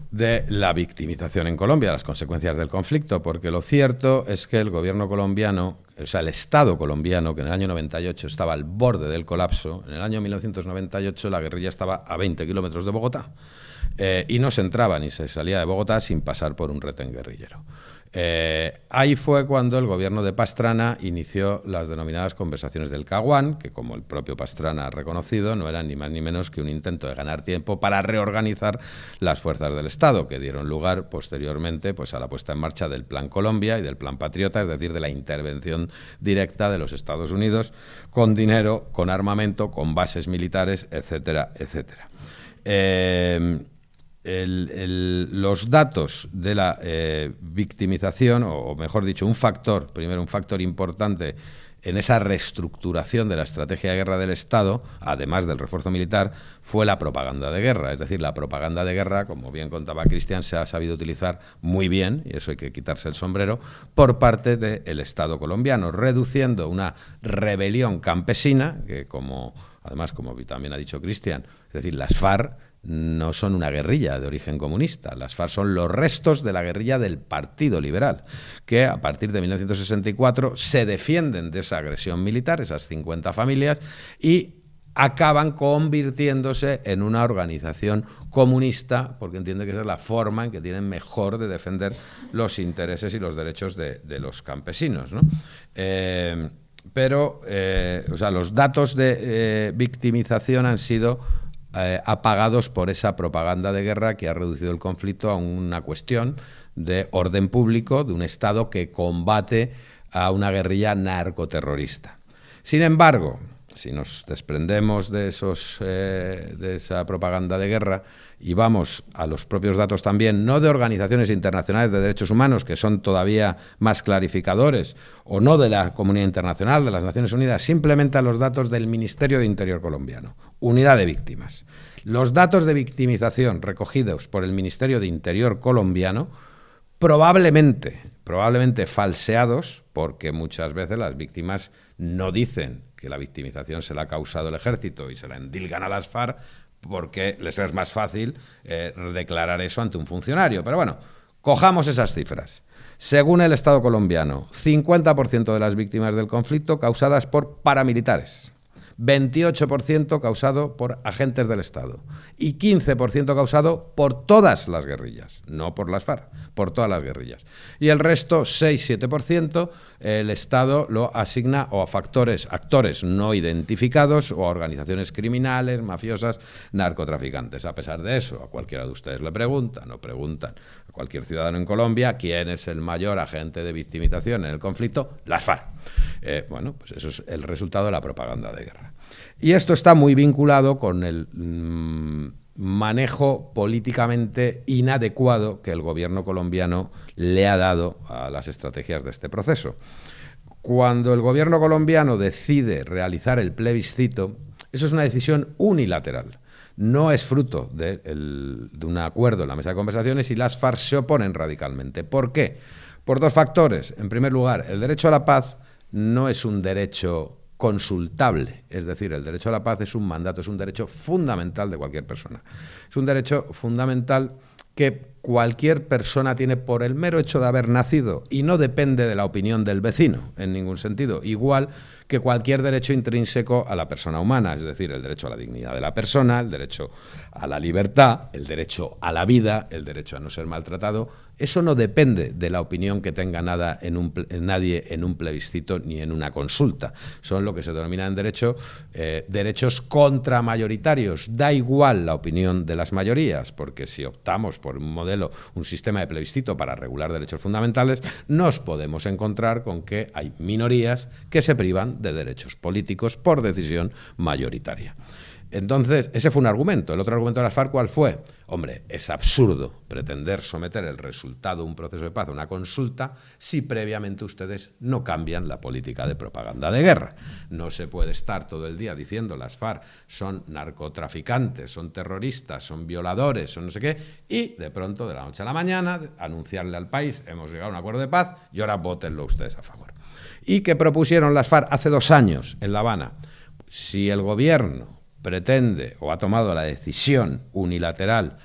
de la victimización en Colombia, las consecuencias del conflicto, porque lo cierto es que el gobierno colombiano, o sea, el Estado colombiano, que en el año 98 estaba al borde del colapso, en el año 1998 la guerrilla estaba a 20 kilómetros de Bogotá y no se entraba ni se salía de Bogotá sin pasar por un retén guerrillero. Ahí fue cuando el gobierno de Pastrana inició las denominadas conversaciones del Caguán, que como el propio Pastrana ha reconocido, no eran ni más ni menos que un intento de ganar tiempo para reorganizar las fuerzas del Estado, que dieron lugar posteriormente pues, a la puesta en marcha del Plan Colombia y del Plan Patriota, es decir, de la intervención directa de los Estados Unidos con dinero, con armamento, con bases militares, etcétera, etcétera. Los datos de la victimización, o mejor dicho, un factor importante en esa reestructuración de la estrategia de guerra del Estado, además del refuerzo militar, fue la propaganda de guerra. Es decir, la propaganda de guerra, como bien contaba Cristian, se ha sabido utilizar muy bien, y eso hay que quitarse el sombrero, por parte del Estado colombiano, reduciendo una rebelión campesina, que además, como también ha dicho Cristian, es decir, las FARC no son una guerrilla de origen comunista. Las FARC son los restos de la guerrilla del Partido Liberal, que a partir de 1964 se defienden de esa agresión militar, esas 50 familias, y acaban convirtiéndose en una organización comunista, porque entiende que esa es la forma en que tienen mejor de defender los intereses y los derechos de los campesinos, ¿no? Los datos de victimización han sido apagados por esa propaganda de guerra que ha reducido el conflicto a una cuestión de orden público, de un Estado que combate a una guerrilla narcoterrorista. Sin embargo, si nos desprendemos de esa propaganda de guerra y vamos a los propios datos también, no de organizaciones internacionales de derechos humanos, que son todavía más clarificadores, o no de la comunidad internacional, de las Naciones Unidas, simplemente a los datos del Ministerio de Interior colombiano, Unidad de Víctimas. Los datos de victimización recogidos por el Ministerio de Interior colombiano, probablemente falseados, porque muchas veces las víctimas no dicen que la victimización se la ha causado el ejército y se la endilgan a las FARC porque les es más fácil declarar eso ante un funcionario. Pero bueno, cojamos esas cifras. Según el Estado colombiano, 50% de las víctimas del conflicto causadas por paramilitares. 28% causado por agentes del Estado y 15% causado por todas las guerrillas, no por las FARC, por todas las guerrillas. Y el resto, 6-7%, el Estado lo asigna o a actores no identificados o a organizaciones criminales, mafiosas, narcotraficantes. A pesar de eso, a cualquiera de ustedes le preguntan a cualquier ciudadano en Colombia quién es el mayor agente de victimización en el conflicto, las FARC. Bueno, pues eso es el resultado de la propaganda de guerra. Y esto está muy vinculado con el manejo políticamente inadecuado que el gobierno colombiano le ha dado a las estrategias de este proceso. Cuando el gobierno colombiano decide realizar el plebiscito, eso es una decisión unilateral. No es fruto de un acuerdo en la mesa de conversaciones y las FARC se oponen radicalmente. ¿Por qué? Por dos factores. En primer lugar, el derecho a la paz no es un derecho consultable, es decir, el derecho a la paz es un mandato, es un derecho fundamental de cualquier persona. Es un derecho fundamental que cualquier persona tiene por el mero hecho de haber nacido y no depende de la opinión del vecino en ningún sentido, igual que cualquier derecho intrínseco a la persona humana, es decir, el derecho a la dignidad de la persona, el derecho a la libertad, el derecho a la vida, el derecho a no ser maltratado. Eso no depende de la opinión que tenga nadie en un plebiscito ni en una consulta. Son lo que se denomina en derecho derechos contramayoritarios. Da igual la opinión de las mayorías, porque si optamos por un modelo, un sistema de plebiscito para regular derechos fundamentales, nos podemos encontrar con que hay minorías que se privan de derechos políticos por decisión mayoritaria. Entonces, ese fue un argumento. El otro argumento de las FARC, ¿cuál fue? Hombre, es absurdo pretender someter el resultado de un proceso de paz a una consulta si previamente ustedes no cambian la política de propaganda de guerra. No se puede estar todo el día diciendo las FARC son narcotraficantes, son terroristas, son violadores, son no sé qué, y de pronto, de la noche a la mañana, anunciarle al país, hemos llegado a un acuerdo de paz y ahora vótenlo ustedes a favor. ¿Y qué propusieron las FARC hace 2 años en La Habana? Si el gobierno pretende o ha tomado la decisión unilateral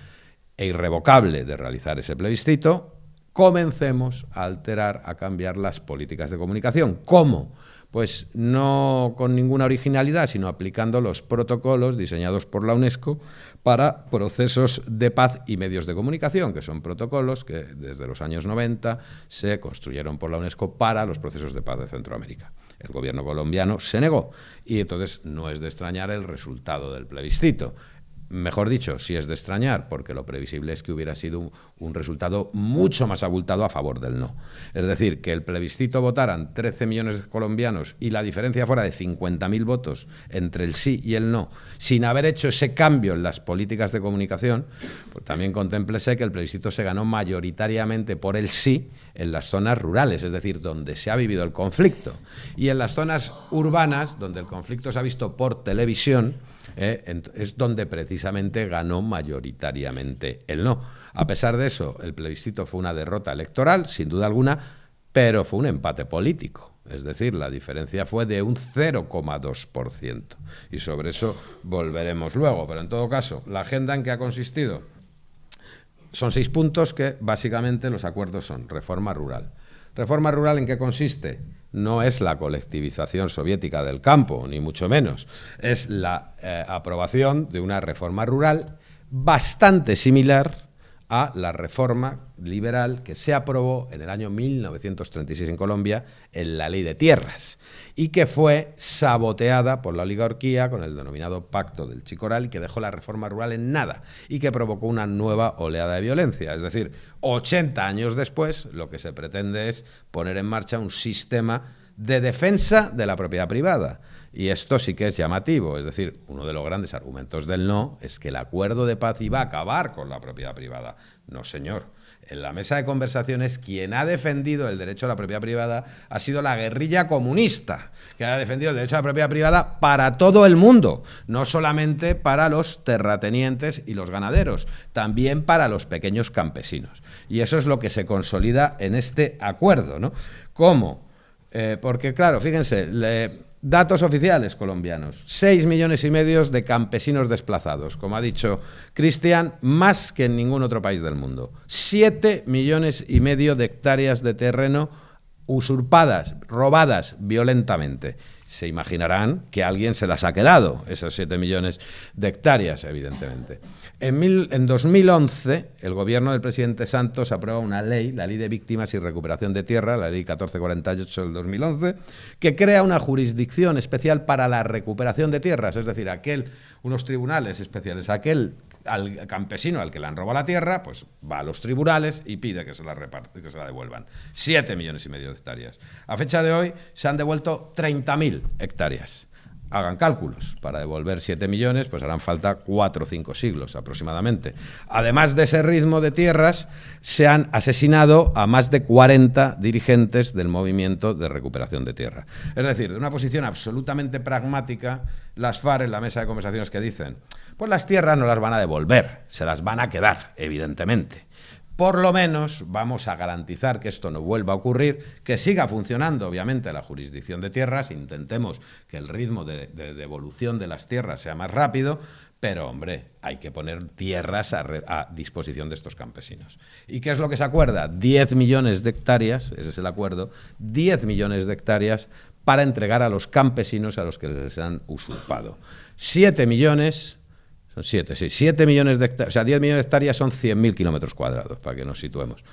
e irrevocable de realizar ese plebiscito, comencemos a alterar, a cambiar las políticas de comunicación. ¿Cómo? Pues no con ninguna originalidad, sino aplicando los protocolos diseñados por la UNESCO para procesos de paz y medios de comunicación, que son protocolos que desde los años 90 se construyeron por la UNESCO para los procesos de paz de Centroamérica. El gobierno colombiano se negó y entonces no es de extrañar el resultado del plebiscito. Mejor dicho, sí es de extrañar, porque lo previsible es que hubiera sido un resultado mucho más abultado a favor del no. Es decir, que el plebiscito votaran 13 millones de colombianos y la diferencia fuera de 50.000 votos entre el sí y el no, sin haber hecho ese cambio en las políticas de comunicación, pues también contémplese que el plebiscito se ganó mayoritariamente por el sí en las zonas rurales, es decir, donde se ha vivido el conflicto. Y en las zonas urbanas, donde el conflicto se ha visto por televisión, es donde precisamente ganó mayoritariamente el no. A pesar de eso, el plebiscito fue una derrota electoral, sin duda alguna, pero fue un empate político. Es decir, la diferencia fue de un 0,2%. Y sobre eso volveremos luego. Pero en todo caso, la agenda en que ha consistido son 6 puntos que básicamente los acuerdos son reforma rural. ¿Reforma rural en qué consiste? No es la colectivización soviética del campo, ni mucho menos. Es la aprobación de una reforma rural bastante similar a la reforma liberal que se aprobó en el año 1936 en Colombia en la Ley de Tierras y que fue saboteada por la oligarquía con el denominado Pacto del Chicoral, y que dejó la reforma rural en nada y que provocó una nueva oleada de violencia. Es decir, 80 años después, lo que se pretende es poner en marcha un sistema de defensa de la propiedad privada. Y esto sí que es llamativo, es decir, uno de los grandes argumentos del no es que el acuerdo de paz iba a acabar con la propiedad privada. No, señor. En la mesa de conversaciones, quien ha defendido el derecho a la propiedad privada ha sido la guerrilla comunista, que ha defendido el derecho a la propiedad privada para todo el mundo, no solamente para los terratenientes y los ganaderos, también para los pequeños campesinos. Y eso es lo que se consolida en este acuerdo, ¿no? ¿Cómo? Porque, claro, fíjense, datos oficiales colombianos, 6,5 millones de campesinos desplazados, como ha dicho Cristian, más que en ningún otro país del mundo. 7,5 millones de hectáreas de terreno usurpadas, robadas violentamente. Se imaginarán que alguien se las ha quedado, esas 7 millones de hectáreas, evidentemente. En 2011, el gobierno del presidente Santos aprueba una ley, la Ley de Víctimas y Recuperación de Tierra, la Ley 1448 del 2011, que crea una jurisdicción especial para la recuperación de tierras, es decir, unos tribunales especiales. Al campesino al que le han robado la tierra, pues va a los tribunales y pide que se la devuelvan. 7,5 millones de hectáreas. A fecha de hoy se han devuelto 30.000 hectáreas. Hagan cálculos. Para devolver 7 millones, pues harán falta 4 o 5 siglos aproximadamente. Además de ese ritmo de tierras, se han asesinado a más de 40 dirigentes del movimiento de recuperación de tierra. Es decir, de una posición absolutamente pragmática, las FARC en la mesa de conversaciones que dicen, pues las tierras no las van a devolver, se las van a quedar, evidentemente. Por lo menos vamos a garantizar que esto no vuelva a ocurrir, que siga funcionando, obviamente, la jurisdicción de tierras, intentemos que el ritmo de devolución de las tierras sea más rápido, pero, hombre, hay que poner tierras a disposición de estos campesinos. ¿Y qué es lo que se acuerda? 10 millones de hectáreas, ese es el acuerdo, 10 millones de hectáreas para entregar a los campesinos a los que les han usurpado. 7 millones... Son 7 millones de hectáreas, o sea, 10 millones de hectáreas son 100.000 kilómetros cuadrados, para que nos situemos.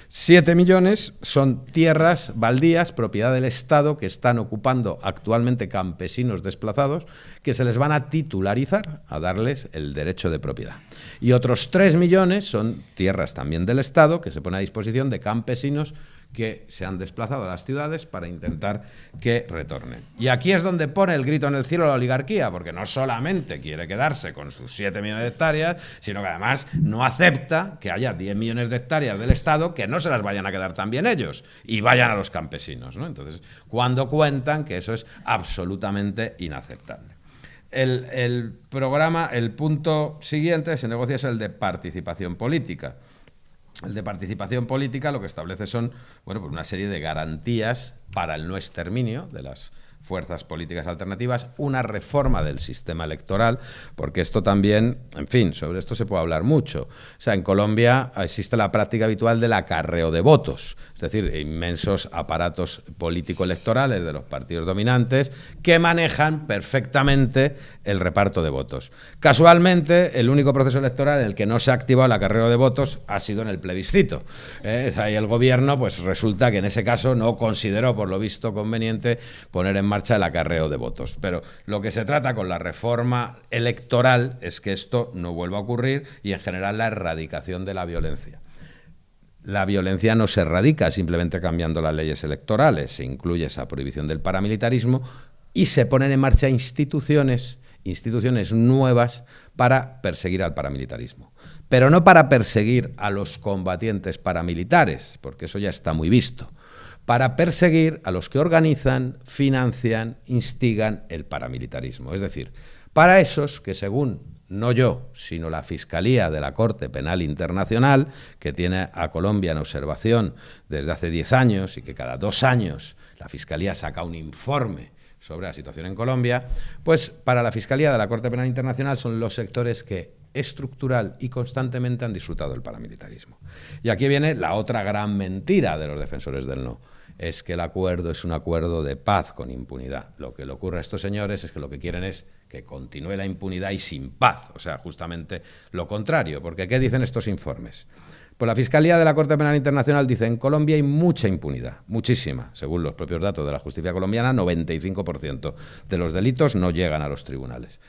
7 millones son tierras baldías, propiedad del Estado, que están ocupando actualmente campesinos desplazados, que se les van a titularizar, a darles el derecho de propiedad. Y otros 3 millones son tierras también del Estado, que se ponen a disposición de campesinos que se han desplazado a las ciudades para intentar que retornen. Y aquí es donde pone el grito en el cielo la oligarquía, porque no solamente quiere quedarse con sus 7 millones de hectáreas, sino que además no acepta que haya 10 millones de hectáreas del Estado que no se las vayan a quedar también ellos y vayan a los campesinos, ¿no? Entonces, cuando cuentan que eso es absolutamente inaceptable. El punto siguiente se negocia es el de participación política. El de participación política lo que establece son pues una serie de garantías para el no exterminio de las fuerzas políticas alternativas, una reforma del sistema electoral, porque esto también, en fin, sobre esto se puede hablar mucho. O sea, en Colombia existe la práctica habitual del acarreo de votos, es decir, inmensos aparatos político-electorales de los partidos dominantes que manejan perfectamente el reparto de votos. Casualmente, el único proceso electoral en el que no se ha activado el acarreo de votos ha sido en el plebiscito. Ahí el gobierno, pues resulta que en ese caso no consideró, por lo visto, conveniente poner en marcha el acarreo de votos. Pero lo que se trata con la reforma electoral es que esto no vuelva a ocurrir y, en general, la erradicación de la violencia. La violencia no se erradica simplemente cambiando las leyes electorales, se incluye esa prohibición del paramilitarismo y se ponen en marcha instituciones nuevas para perseguir al paramilitarismo. Pero no para perseguir a los combatientes paramilitares, porque eso ya está muy visto, para perseguir a los que organizan, financian, instigan el paramilitarismo. Es decir, para esos que, según no yo, sino la Fiscalía de la Corte Penal Internacional, que tiene a Colombia en observación desde hace 10 años y que cada 2 años la Fiscalía saca un informe sobre la situación en Colombia, pues para la Fiscalía de la Corte Penal Internacional son los sectores que estructural y constantemente han disfrutado del paramilitarismo. Y aquí viene la otra gran mentira de los defensores del no. Es que el acuerdo es un acuerdo de paz con impunidad. Lo que le ocurre a estos señores es que lo que quieren es que continúe la impunidad y sin paz. O sea, justamente lo contrario. Porque ¿qué dicen estos informes? Pues la Fiscalía de la Corte Penal Internacional dice: en Colombia hay mucha impunidad, muchísima. Según los propios datos de la justicia colombiana, 95% de los delitos no llegan a los tribunales.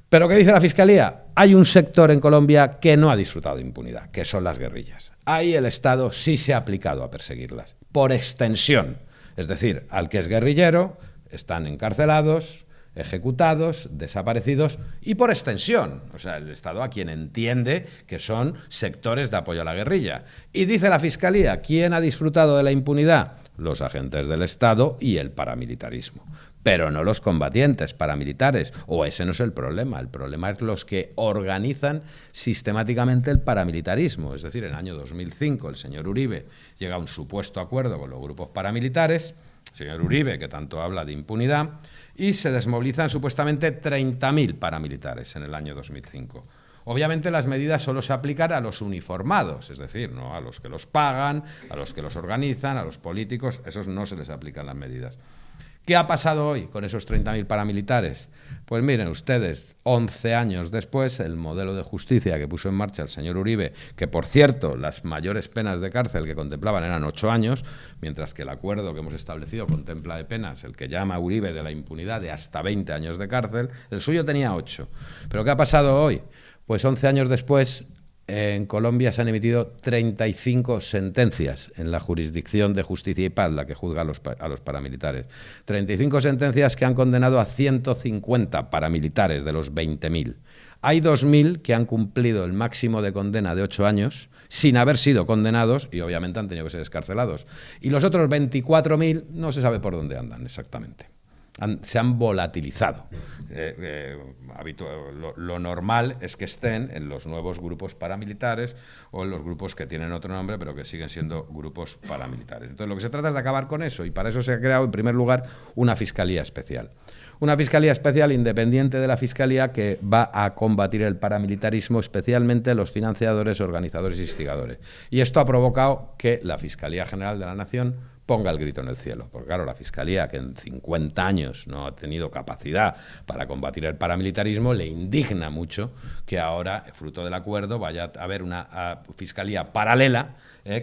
¿Pero qué dice la Fiscalía? Hay un sector en Colombia que no ha disfrutado de impunidad, que son las guerrillas. Ahí el Estado sí se ha aplicado a perseguirlas, por extensión. Es decir, al que es guerrillero, están encarcelados, ejecutados, desaparecidos y por extensión. O sea, el Estado a quien entiende que son sectores de apoyo a la guerrilla. Y dice la Fiscalía, ¿quién ha disfrutado de la impunidad? Los agentes del Estado y el paramilitarismo. Pero no los combatientes paramilitares, o ese no es el problema es los que organizan sistemáticamente el paramilitarismo. Es decir, en el año 2005 el señor Uribe llega a un supuesto acuerdo con los grupos paramilitares, el señor Uribe, que tanto habla de impunidad, y se desmovilizan supuestamente 30.000 paramilitares en el año 2005. Obviamente las medidas solo se aplican a los uniformados, es decir, no a los que los pagan, a los que los organizan, a los políticos, esos no se les aplican las medidas. ¿Qué ha pasado hoy con esos 30.000 paramilitares? Pues miren ustedes, 11 años después, el modelo de justicia que puso en marcha el señor Uribe, que por cierto, las mayores penas de cárcel que contemplaban eran 8 años, mientras que el acuerdo que hemos establecido contempla de penas, el que llama Uribe de la impunidad, de hasta 20 años de cárcel, el suyo tenía 8. ¿Pero qué ha pasado hoy? Pues 11 años después, en Colombia se han emitido 35 sentencias en la jurisdicción de Justicia y Paz, la que juzga a los paramilitares. 35 sentencias que han condenado a 150 paramilitares de los 20.000. Hay 2.000 que han cumplido el máximo de condena de 8 años sin haber sido condenados y obviamente han tenido que ser excarcelados. Y los otros 24.000 no se sabe por dónde andan exactamente. Se han volatilizado. Lo normal es que estén en los nuevos grupos paramilitares o en los grupos que tienen otro nombre pero que siguen siendo grupos paramilitares. Entonces lo que se trata es de acabar con eso y para eso se ha creado en primer lugar una Fiscalía Especial. Una Fiscalía Especial independiente de la Fiscalía que va a combatir el paramilitarismo, especialmente los financiadores, organizadores y instigadores. Y esto ha provocado que la Fiscalía General de la Nación ponga el grito en el cielo. Porque claro, la Fiscalía, que en 50 años no ha tenido capacidad para combatir el paramilitarismo, le indigna mucho que ahora, fruto del acuerdo, vaya a haber una Fiscalía paralela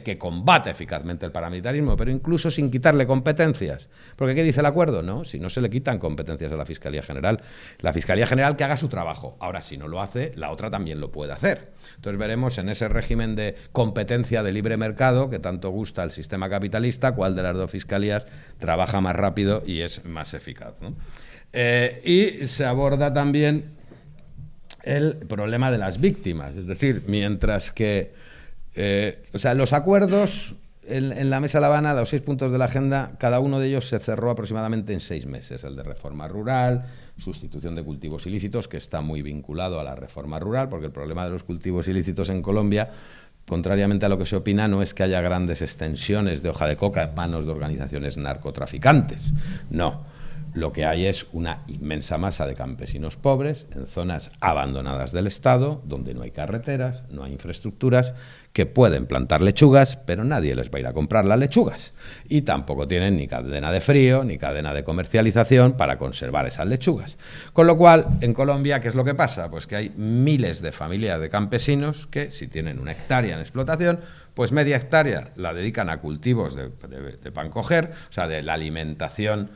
que combate eficazmente el paramilitarismo, pero incluso sin quitarle competencias. Porque ¿qué dice el acuerdo? No, si no se le quitan competencias a la Fiscalía General que haga su trabajo. Ahora, si no lo hace, la otra también lo puede hacer. Entonces veremos en ese régimen de competencia de libre mercado que tanto gusta al sistema capitalista, cuál de las dos fiscalías trabaja más rápido y es más eficaz, ¿no? Y se aborda también el problema de las víctimas, es decir, mientras que los acuerdos en la Mesa de La Habana, los 6 puntos de la agenda, cada uno de ellos se cerró aproximadamente en 6 meses. El de reforma rural, sustitución de cultivos ilícitos, que está muy vinculado a la reforma rural, porque el problema de los cultivos ilícitos en Colombia, contrariamente a lo que se opina, no es que haya grandes extensiones de hoja de coca en manos de organizaciones narcotraficantes. No. Lo que hay es una inmensa masa de campesinos pobres en zonas abandonadas del Estado, donde no hay carreteras, no hay infraestructuras, que pueden plantar lechugas, pero nadie les va a ir a comprar las lechugas. Y tampoco tienen ni cadena de frío, ni cadena de comercialización para conservar esas lechugas. Con lo cual, en Colombia, ¿qué es lo que pasa? Pues que hay miles de familias de campesinos que, si tienen 1 hectárea en explotación, pues media hectárea la dedican a cultivos de pan coger, o sea, de la alimentación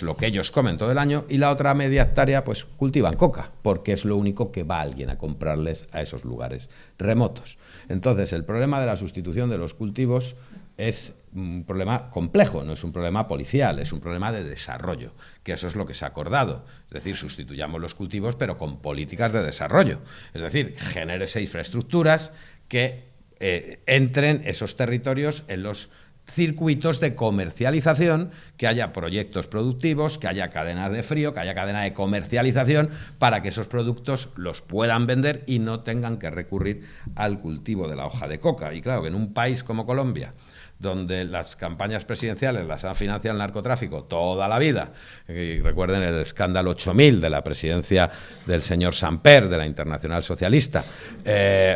lo que ellos comen todo el año, y la otra media hectárea pues cultivan coca, porque es lo único que va alguien a comprarles a esos lugares remotos. Entonces, el problema de la sustitución de los cultivos es un problema complejo, no es un problema policial, es un problema de desarrollo, que eso es lo que se ha acordado. Es decir, sustituyamos los cultivos, pero con políticas de desarrollo. Es decir, genérese infraestructuras que entren esos territorios en los circuitos de comercialización, que haya proyectos productivos, que haya cadenas de frío, que haya cadena de comercialización para que esos productos los puedan vender y no tengan que recurrir al cultivo de la hoja de coca. Y claro que en un país como Colombia, donde las campañas presidenciales las ha financiado el narcotráfico toda la vida, y recuerden el escándalo 8000 de la presidencia del señor Samper, de la Internacional Socialista,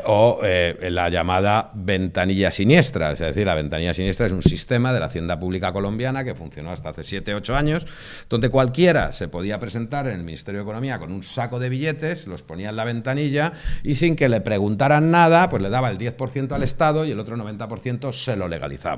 o la llamada ventanilla siniestra. Es decir, la ventanilla siniestra es un sistema de la hacienda pública colombiana que funcionó hasta hace 7-8 años, donde cualquiera se podía presentar en el Ministerio de Economía con un saco de billetes, los ponía en la ventanilla y sin que le preguntaran nada, pues le daba el 10% al Estado y el otro 90% se lo legalizaba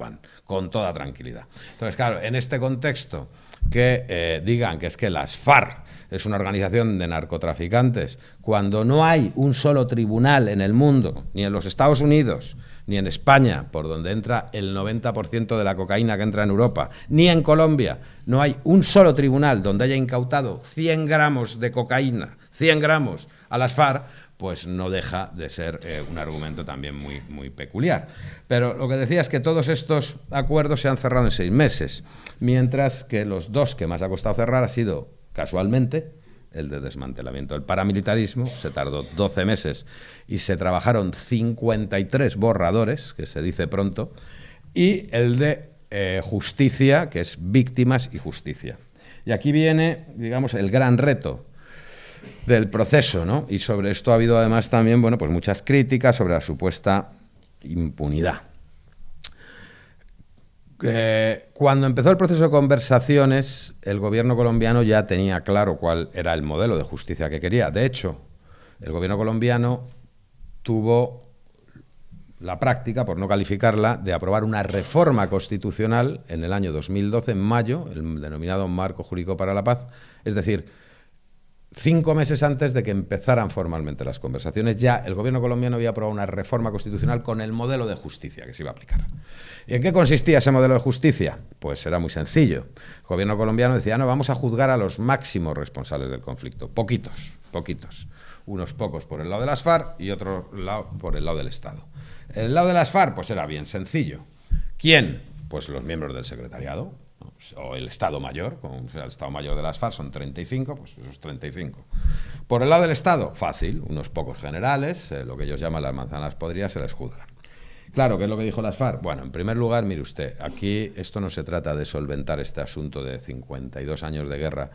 con toda tranquilidad. Entonces, claro, en este contexto que digan que es que las FARC es una organización de narcotraficantes, cuando no hay un solo tribunal en el mundo, ni en los Estados Unidos, ni en España, por donde entra el 90% de la cocaína que entra en Europa, ni en Colombia, no hay un solo tribunal donde haya incautado 100 gramos de cocaína, 100 gramos a las FARC, pues no deja de ser un argumento también muy peculiar. Pero lo que decía es que todos estos acuerdos se han cerrado en 6 meses, mientras que los 2 que más ha costado cerrar ha sido, casualmente, el de desmantelamiento del paramilitarismo, se tardó 12 meses y se trabajaron 53 borradores, que se dice pronto, y el de justicia, que es víctimas y justicia. Y aquí viene, digamos, el gran reto. del proceso, ¿no? Y sobre esto ha habido además también, bueno, pues muchas críticas sobre la supuesta impunidad. Cuando empezó el proceso de conversaciones, el gobierno colombiano ya tenía claro cuál era el modelo de justicia que quería. De hecho, el gobierno colombiano tuvo la práctica, por no calificarla, de aprobar una reforma constitucional en el año 2012, en mayo, el denominado Marco Jurídico para la Paz, es decir, 5 meses antes de que empezaran formalmente las conversaciones, ya el gobierno colombiano había aprobado una reforma constitucional con el modelo de justicia que se iba a aplicar. ¿Y en qué consistía ese modelo de justicia? Pues era muy sencillo. El gobierno colombiano decía, no, vamos a juzgar a los máximos responsables del conflicto. Poquitos. Unos pocos por el lado de las FARC y otro lado por el lado del Estado. El lado de las FARC, pues era bien sencillo. ¿Quién? Pues los miembros del secretariado, o el Estado Mayor, como sea el Estado Mayor de las FARC son 35, pues esos 35. Por el lado del Estado, fácil, unos pocos generales, lo que ellos llaman las manzanas podridas, se les juzgan. Claro, ¿qué es lo que dijo las FARC? Bueno, en primer lugar, mire usted, aquí esto no se trata de solventar este asunto de 52 años de guerra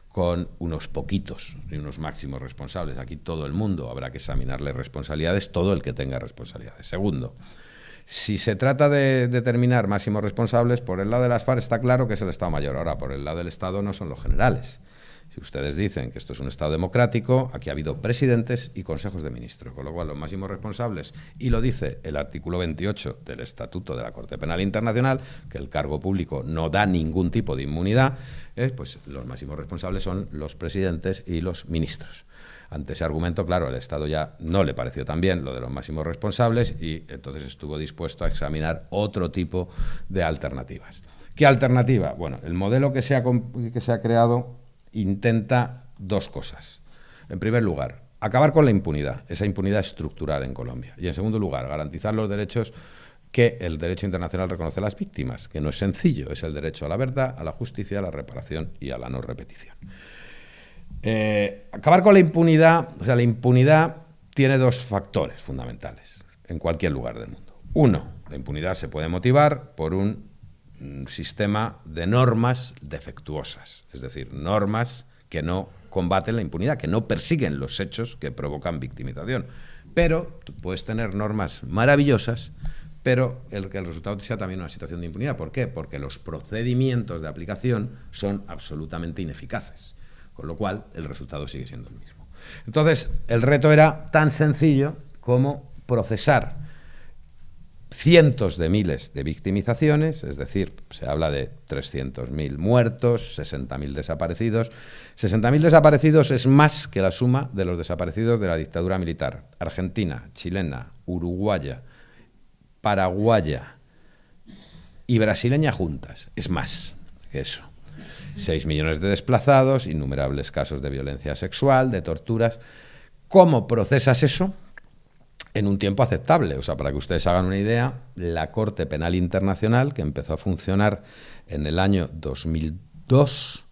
con unos poquitos y unos máximos responsables. Aquí todo el mundo habrá que examinarle responsabilidades, todo el que tenga responsabilidades. Segundo, si se trata de determinar máximos responsables, por el lado de las FARC está claro que es el Estado Mayor. Ahora, por el lado del Estado no son los generales. Si ustedes dicen que esto es un Estado democrático, aquí ha habido presidentes y consejos de ministros, con lo cual los máximos responsables, y lo dice el artículo 28 del Estatuto de la Corte Penal Internacional, que el cargo público no da ningún tipo de inmunidad, pues los máximos responsables son los presidentes y los ministros. Ante ese argumento, claro, al Estado ya no le pareció tan bien lo de los máximos responsables y entonces estuvo dispuesto a examinar otro tipo de alternativas. ¿Qué alternativa? Bueno, el modelo que se ha creado intenta 2 cosas. En primer lugar, acabar con la impunidad, esa impunidad estructural en Colombia. Y en segundo lugar, garantizar los derechos que el derecho internacional reconoce a las víctimas, que no es sencillo, es el derecho a la verdad, a la justicia, a la reparación y a la no repetición. Acabar con la impunidad, o sea, la impunidad tiene 2 factores fundamentales en cualquier lugar del mundo. Uno, la impunidad se puede motivar por un sistema de normas defectuosas, es decir, normas que no combaten la impunidad, que no persiguen los hechos que provocan victimización. Pero tú puedes tener normas maravillosas, pero que el resultado sea también una situación de impunidad. ¿Por qué? Porque los procedimientos de aplicación son absolutamente ineficaces, con lo cual el resultado sigue siendo el mismo. Entonces, el reto era tan sencillo como procesar cientos de miles de victimizaciones, es decir, se habla de 300.000 muertos, 60.000 desaparecidos. 60.000 desaparecidos es más que la suma de los desaparecidos de la dictadura militar argentina, chilena, uruguaya, paraguaya y brasileña juntas. Es más que eso. 6 millones de desplazados, innumerables casos de violencia sexual, de torturas. ¿Cómo procesas eso? En un tiempo aceptable. O sea, para que ustedes hagan una idea, la Corte Penal Internacional, que empezó a funcionar en el año 2002,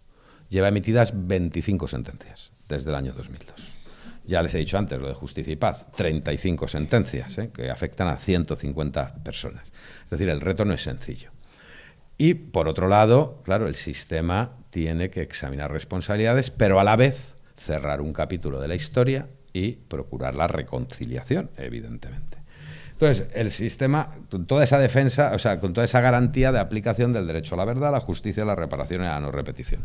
lleva emitidas 25 sentencias desde el año 2002. Ya les he dicho antes lo de Justicia y Paz, 35 sentencias que afectan a 150 personas. Es decir, el reto no es sencillo. Y, por otro lado, claro, el sistema tiene que examinar responsabilidades, pero a la vez cerrar un capítulo de la historia y procurar la reconciliación, evidentemente. Entonces, el sistema, con toda esa defensa, o sea, con toda esa garantía de aplicación del derecho a la verdad, a la justicia, a la reparación y a la no repetición.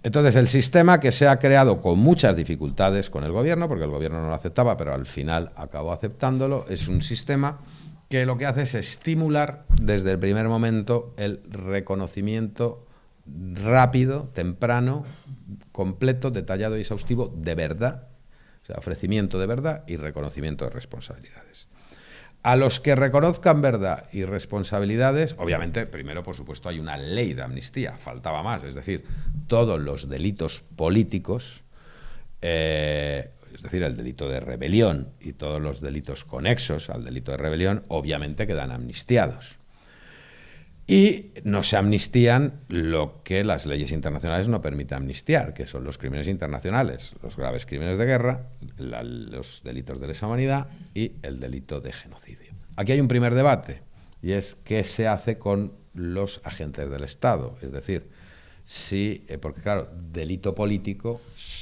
Entonces, el sistema que se ha creado con muchas dificultades con el gobierno, porque el gobierno no lo aceptaba, pero al final acabó aceptándolo, es un sistema que lo que hace es estimular desde el primer momento el reconocimiento rápido, temprano, completo, detallado y exhaustivo de verdad, o sea, ofrecimiento de verdad y reconocimiento de responsabilidades. A los que reconozcan verdad y responsabilidades, obviamente, primero, por supuesto, hay una ley de amnistía, faltaba más, es decir, todos los delitos políticos, es decir, el delito de rebelión y todos los delitos conexos al delito de rebelión, obviamente quedan amnistiados. Y no se amnistían lo que las leyes internacionales no permiten amnistiar, que son los crímenes internacionales, los graves crímenes de guerra, los delitos de lesa humanidad y el delito de genocidio. Aquí hay un primer debate, y es qué se hace con los agentes del Estado. Es decir, sí, porque claro, delito político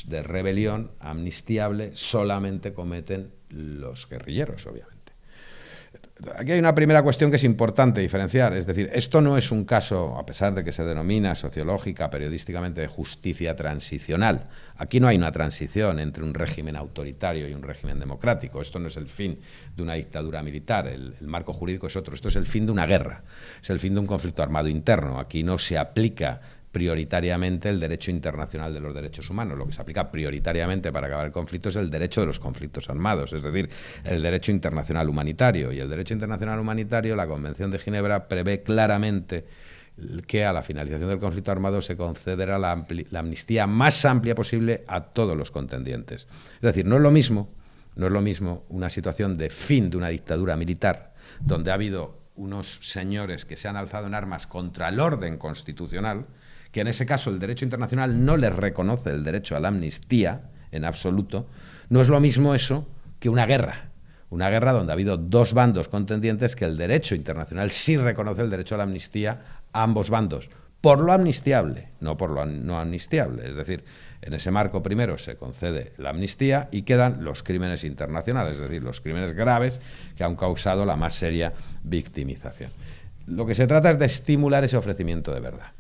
de rebelión amnistiable solamente cometen los guerrilleros, obviamente. Aquí hay una primera cuestión que es importante diferenciar, es decir, esto no es un caso, a pesar de que se denomina sociológica, periodísticamente, de justicia transicional. Aquí no hay una transición entre un régimen autoritario y un régimen democrático. Esto no es el fin de una dictadura militar, el marco jurídico es otro. Esto es el fin de una guerra, es el fin de un conflicto armado interno. Aquí no se aplica prioritariamente el derecho internacional de los derechos humanos. Lo que se aplica prioritariamente para acabar el conflicto es el derecho de los conflictos armados, es decir, el derecho internacional humanitario. Y el derecho internacional humanitario, la Convención de Ginebra prevé claramente que a la finalización del conflicto armado se concederá la amnistía más amplia posible a todos los contendientes. Es decir, no es lo mismo una situación de fin de una dictadura militar donde ha habido unos señores que se han alzado en armas contra el orden constitucional, que en ese caso el derecho internacional no les reconoce el derecho a la amnistía en absoluto. No es lo mismo eso que una guerra donde ha habido dos bandos contendientes que el derecho internacional sí reconoce el derecho a la amnistía a ambos bandos, por lo amnistiable, no por lo no amnistiable. Es decir, en ese marco primero se concede la amnistía y quedan los crímenes internacionales, es decir, los crímenes graves que han causado la más seria victimización. Lo que se trata es de estimular ese ofrecimiento de verdad.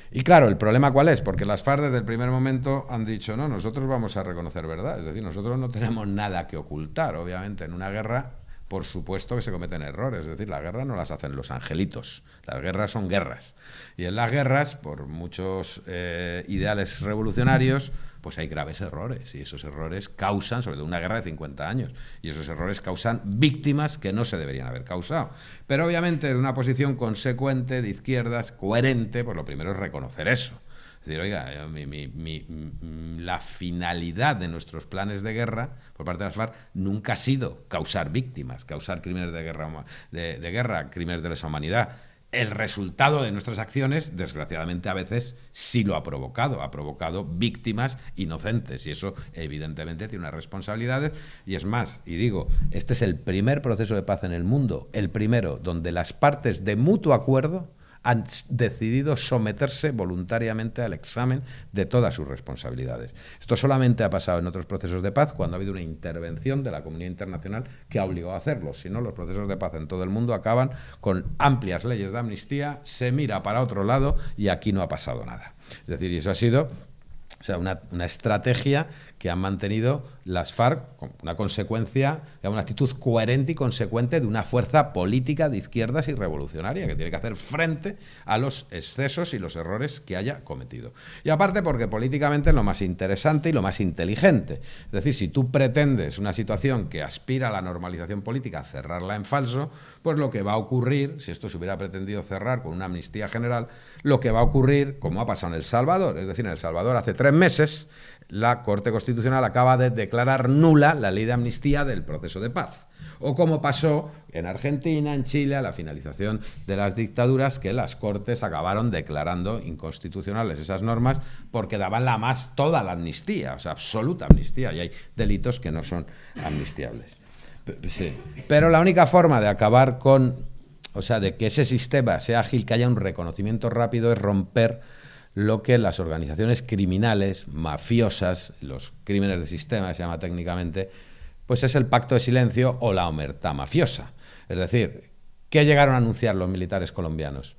Y claro, ¿el problema cuál es? Porque las FARC desde el primer momento han dicho, no, nosotros vamos a reconocer verdad, es decir, nosotros no tenemos nada que ocultar. Obviamente, en una guerra, por supuesto que se cometen errores, es decir, las guerras no las hacen los angelitos, las guerras son guerras. Y en las guerras, por muchos ideales revolucionarios, pues hay graves errores, y esos errores causan, sobre todo una guerra de 50 años, y esos errores causan víctimas que no se deberían haber causado. Pero obviamente en una posición consecuente, de izquierdas, coherente, pues lo primero es reconocer eso. Es decir, oiga, la finalidad de nuestros planes de guerra por parte de las FARC nunca ha sido causar víctimas, causar crímenes de guerra, crímenes de lesa humanidad. El resultado de nuestras acciones, desgraciadamente, a veces sí lo ha provocado víctimas inocentes, y eso evidentemente tiene unas responsabilidades. Y es más, y digo, este es el primer proceso de paz en el mundo, el primero donde las partes de mutuo acuerdo han decidido someterse voluntariamente al examen de todas sus responsabilidades. Esto solamente ha pasado en otros procesos de paz cuando ha habido una intervención de la comunidad internacional que ha obligado a hacerlo. Si no, los procesos de paz en todo el mundo acaban con amplias leyes de amnistía, se mira para otro lado y aquí no ha pasado nada. Es decir, y eso ha sido una estrategia que han mantenido las FARC, con una consecuencia, una actitud coherente y consecuente de una fuerza política de izquierdas y revolucionaria que tiene que hacer frente a los excesos y los errores que haya cometido. Y aparte porque políticamente es lo más interesante y lo más inteligente. Es decir, si tú pretendes una situación que aspira a la normalización política, cerrarla en falso, pues lo que va a ocurrir, si esto se hubiera pretendido cerrar con una amnistía general, lo que va a ocurrir, como ha pasado en El Salvador, es decir, en El Salvador hace 3 meses, la Corte Constitucional acaba de declarar nula la ley de amnistía del proceso de paz. O como pasó en Argentina, en Chile, a la finalización de las dictaduras, que las Cortes acabaron declarando inconstitucionales esas normas porque daban toda la amnistía, o sea, absoluta amnistía, y hay delitos que no son amnistiables. Sí. Pero la única forma de acabar de que ese sistema sea ágil, que haya un reconocimiento rápido, es romper lo que las organizaciones criminales, mafiosas, los crímenes de sistema, se llama técnicamente, pues es el pacto de silencio o la omertá mafiosa. Es decir, ¿qué llegaron a anunciar los militares colombianos?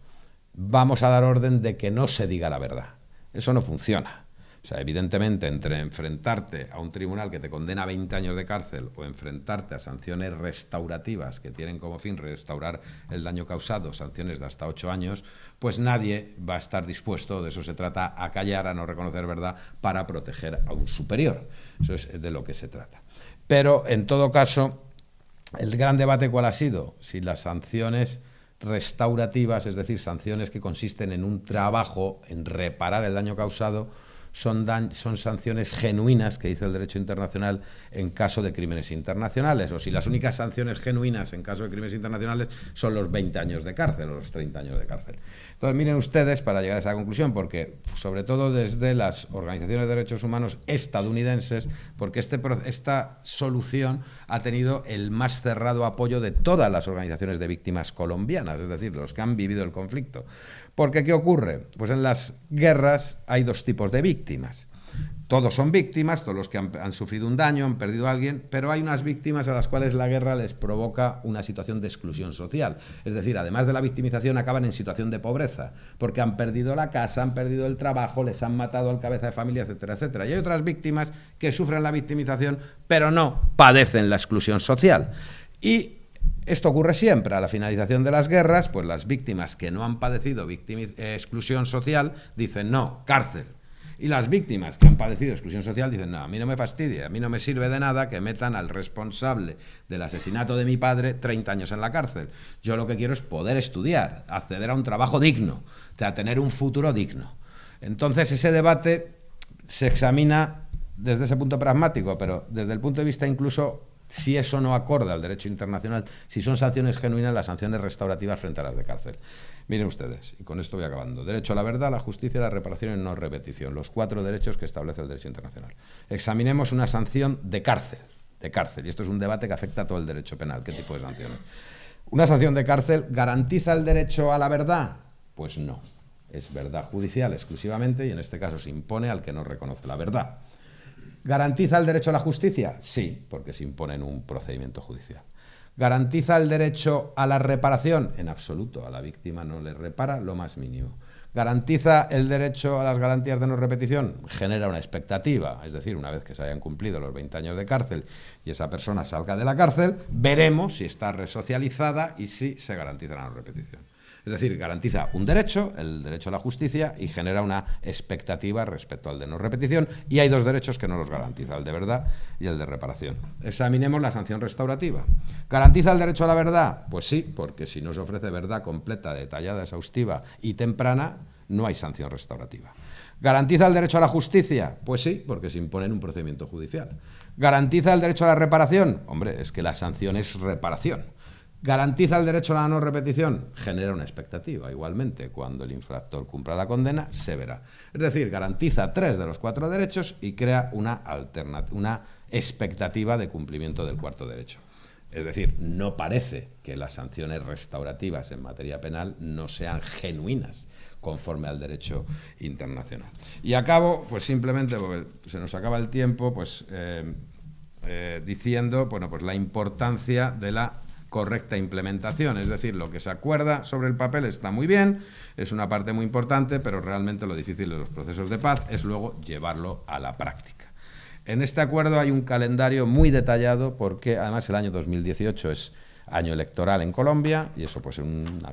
Vamos a dar orden de que no se diga la verdad. Eso no funciona. O sea, evidentemente, entre enfrentarte a un tribunal que te condena a 20 años de cárcel o enfrentarte a sanciones restaurativas que tienen como fin restaurar el daño causado, sanciones de hasta 8 años, pues nadie va a estar dispuesto, de eso se trata, a callar, a no reconocer verdad, para proteger a un superior. Eso es de lo que se trata. Pero, en todo caso, el gran debate ¿cuál ha sido? Si las sanciones restaurativas, es decir, sanciones que consisten en un trabajo, en reparar el daño causado, son sanciones genuinas, que dice el derecho internacional, en caso de crímenes internacionales, o si las únicas sanciones genuinas en caso de crímenes internacionales son los 20 años de cárcel o los 30 años de cárcel. Entonces, miren ustedes, para llegar a esa conclusión, porque sobre todo desde las organizaciones de derechos humanos estadounidenses, porque esta solución ha tenido el más cerrado apoyo de todas las organizaciones de víctimas colombianas, es decir, los que han vivido el conflicto. Porque, ¿qué ocurre? Pues en las guerras hay dos tipos de víctimas. Todos son víctimas, todos los que han sufrido un daño, han perdido a alguien, pero hay unas víctimas a las cuales la guerra les provoca una situación de exclusión social. Es decir, además de la victimización, acaban en situación de pobreza, porque han perdido la casa, han perdido el trabajo, les han matado al cabeza de familia, etcétera, etcétera. Y hay otras víctimas que sufren la victimización, pero no padecen la exclusión social. Y esto ocurre siempre. A la finalización de las guerras, pues las víctimas que no han padecido exclusión social dicen no, cárcel. Y las víctimas que han padecido exclusión social dicen, no, a mí no me fastidie, a mí no me sirve de nada que metan al responsable del asesinato de mi padre 30 años en la cárcel. Yo lo que quiero es poder estudiar, acceder a un trabajo digno, a tener un futuro digno. Entonces ese debate se examina desde ese punto pragmático, pero desde el punto de vista incluso, si eso no acorda al derecho internacional, si son sanciones genuinas, las sanciones restaurativas frente a las de cárcel. Miren ustedes, y con esto voy acabando. Derecho a la verdad, la justicia, la reparación y no repetición. Los 4 derechos que establece el derecho internacional. Examinemos una sanción de cárcel. Y esto es un debate que afecta a todo el derecho penal. ¿Qué tipo de sanciones? ¿Una sanción de cárcel garantiza el derecho a la verdad? Pues no. Es verdad judicial exclusivamente y en este caso se impone al que no reconoce la verdad. ¿Garantiza el derecho a la justicia? Sí, porque se impone en un procedimiento judicial. ¿Garantiza el derecho a la reparación? En absoluto, a la víctima no le repara lo más mínimo. ¿Garantiza el derecho a las garantías de no repetición? Genera una expectativa, es decir, una vez que se hayan cumplido los 20 años de cárcel y esa persona salga de la cárcel, veremos si está resocializada y si se garantiza la no repetición. Es decir, garantiza un derecho, el derecho a la justicia, y genera una expectativa respecto al de no repetición, y hay 2 derechos que no los garantiza, el de verdad y el de reparación. Examinemos la sanción restaurativa. ¿Garantiza el derecho a la verdad? Pues sí, porque si no se ofrece verdad completa, detallada, exhaustiva y temprana, no hay sanción restaurativa. ¿Garantiza el derecho a la justicia? Pues sí, porque se impone en un procedimiento judicial. ¿Garantiza el derecho a la reparación? Hombre, es que la sanción es reparación. ¿Garantiza el derecho a la no repetición? Genera una expectativa. Igualmente, cuando el infractor cumpla la condena, se verá. Es decir, garantiza 3 de los 4 derechos y crea una expectativa de cumplimiento del 4º derecho. Es decir, no parece que las sanciones restaurativas en materia penal no sean genuinas conforme al derecho internacional. Y acabo, pues simplemente, porque se nos acaba el tiempo, pues diciendo, bueno, pues la importancia de la correcta implementación, es decir, lo que se acuerda sobre el papel está muy bien, es una parte muy importante, pero realmente lo difícil de los procesos de paz es luego llevarlo a la práctica. En este acuerdo hay un calendario muy detallado porque además el año 2018 es año electoral en Colombia y eso pues es un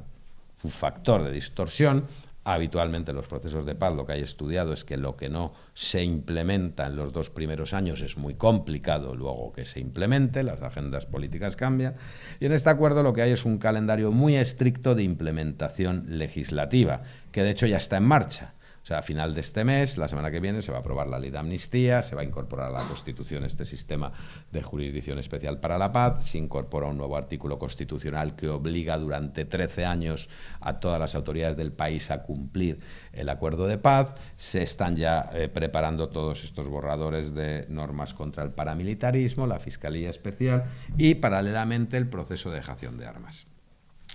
factor de distorsión. Habitualmente en los procesos de paz lo que hay estudiado es que lo que no se implementa en los 2 primeros años es muy complicado luego que se implemente, las agendas políticas cambian, y en este acuerdo lo que hay es un calendario muy estricto de implementación legislativa, que de hecho ya está en marcha. O sea, a final de este mes, la semana que viene, se va a aprobar la ley de amnistía, se va a incorporar a la Constitución este sistema de jurisdicción especial para la paz, se incorpora un nuevo artículo constitucional que obliga durante 13 años a todas las autoridades del país a cumplir el acuerdo de paz, se están ya preparando todos estos borradores de normas contra el paramilitarismo, la Fiscalía Especial y, paralelamente, el proceso de dejación de armas.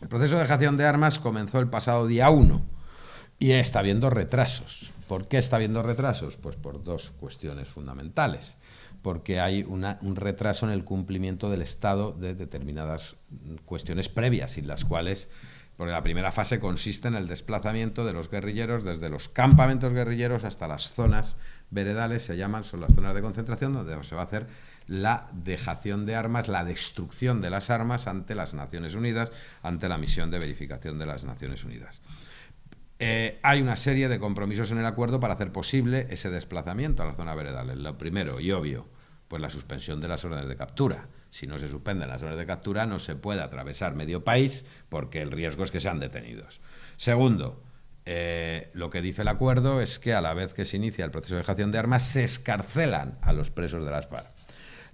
El proceso de dejación de armas comenzó el pasado día 1. Y está habiendo retrasos. ¿Por qué está habiendo retrasos? Pues por 2 cuestiones fundamentales. Porque hay un retraso en el cumplimiento del Estado de determinadas cuestiones previas, sin las cuales, porque la primera fase consiste en el desplazamiento de los guerrilleros desde los campamentos guerrilleros hasta las zonas veredales, son las zonas de concentración, donde se va a hacer la dejación de armas, la destrucción de las armas ante las Naciones Unidas, ante la misión de verificación de las Naciones Unidas. Hay una serie de compromisos en el acuerdo para hacer posible ese desplazamiento a la zona veredal. Lo primero y obvio, pues la suspensión de las órdenes de captura. Si no se suspenden las órdenes de captura, no se puede atravesar medio país porque el riesgo es que sean detenidos. Segundo, Lo que dice el acuerdo es que a la vez que se inicia el proceso de dejación de armas, se excarcelan a los presos de las FARC.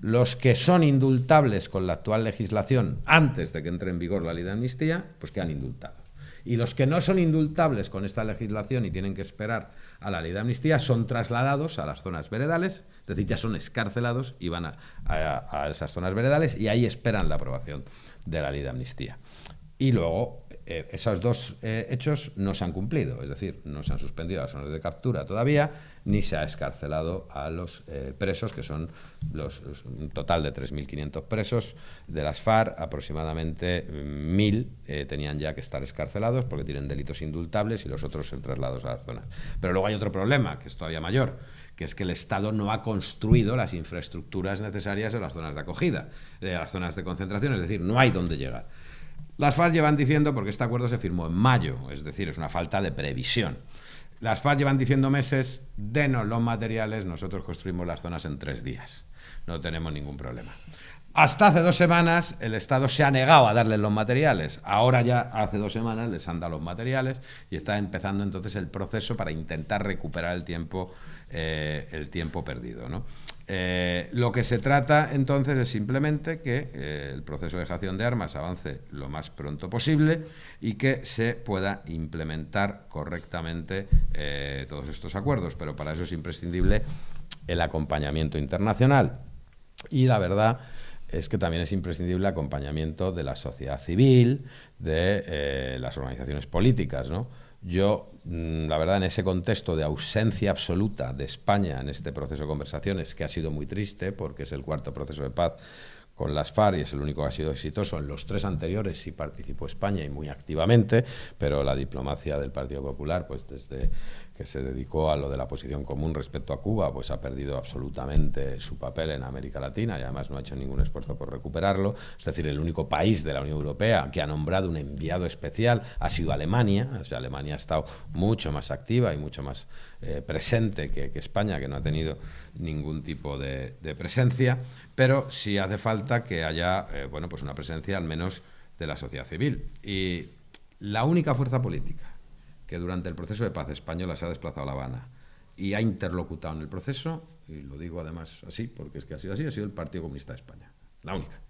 Los que son indultables con la actual legislación antes de que entre en vigor la ley de amnistía, pues quedan indultados. Y los que no son indultables con esta legislación y tienen que esperar a la ley de amnistía son trasladados a las zonas veredales, es decir, ya son excarcelados y van a esas zonas veredales y ahí esperan la aprobación de la ley de amnistía. Y luego esos dos hechos no se han cumplido, es decir, no se han suspendido las zonas de captura todavía, ni se ha excarcelado a los presos, que son un total de 3.500 presos de las FARC, aproximadamente 1.000 tenían ya que estar excarcelados porque tienen delitos indultables y los otros son trasladados a las zonas. Pero luego hay otro problema, que es todavía mayor, que es que el Estado no ha construido las infraestructuras necesarias en las zonas de acogida, de las zonas de concentración, es decir, no hay dónde llegar. Las FARC llevan diciendo, porque este acuerdo se firmó en mayo, es decir, es una falta de previsión. Las FARC llevan diciendo meses, denos los materiales, nosotros construimos las zonas en 3 días. No tenemos ningún problema. Hasta hace 2 semanas el Estado se ha negado a darles los materiales. Ahora ya hace 2 semanas les han dado los materiales y está empezando entonces el proceso para intentar recuperar el tiempo perdido, ¿no? Lo que se trata entonces es simplemente que el proceso de dejación de armas avance lo más pronto posible y que se pueda implementar correctamente todos estos acuerdos, pero para eso es imprescindible el acompañamiento internacional y la verdad es que también es imprescindible el acompañamiento de la sociedad civil, de las organizaciones políticas, ¿no? Yo, la verdad, en ese contexto de ausencia absoluta de España en este proceso de conversaciones, que ha sido muy triste porque es el 4º proceso de paz con las FARC y es el único que ha sido exitoso, en los 3 anteriores sí participó España y muy activamente, pero la diplomacia del Partido Popular, pues desde que se dedicó a lo de la posición común respecto a Cuba, pues ha perdido absolutamente su papel en América Latina y además no ha hecho ningún esfuerzo por recuperarlo. Es decir, el único país de la Unión Europea que ha nombrado un enviado especial ha sido Alemania. O sea, Alemania ha estado mucho más activa y mucho más presente que España, que no ha tenido ningún tipo de presencia, pero sí hace falta que haya bueno, pues una presencia al menos de la sociedad civil. Y la única fuerza política que durante el proceso de paz española se ha desplazado a La Habana y ha interlocutado en el proceso, y lo digo además así, porque es que ha sido así, ha sido el Partido Comunista de España. La única.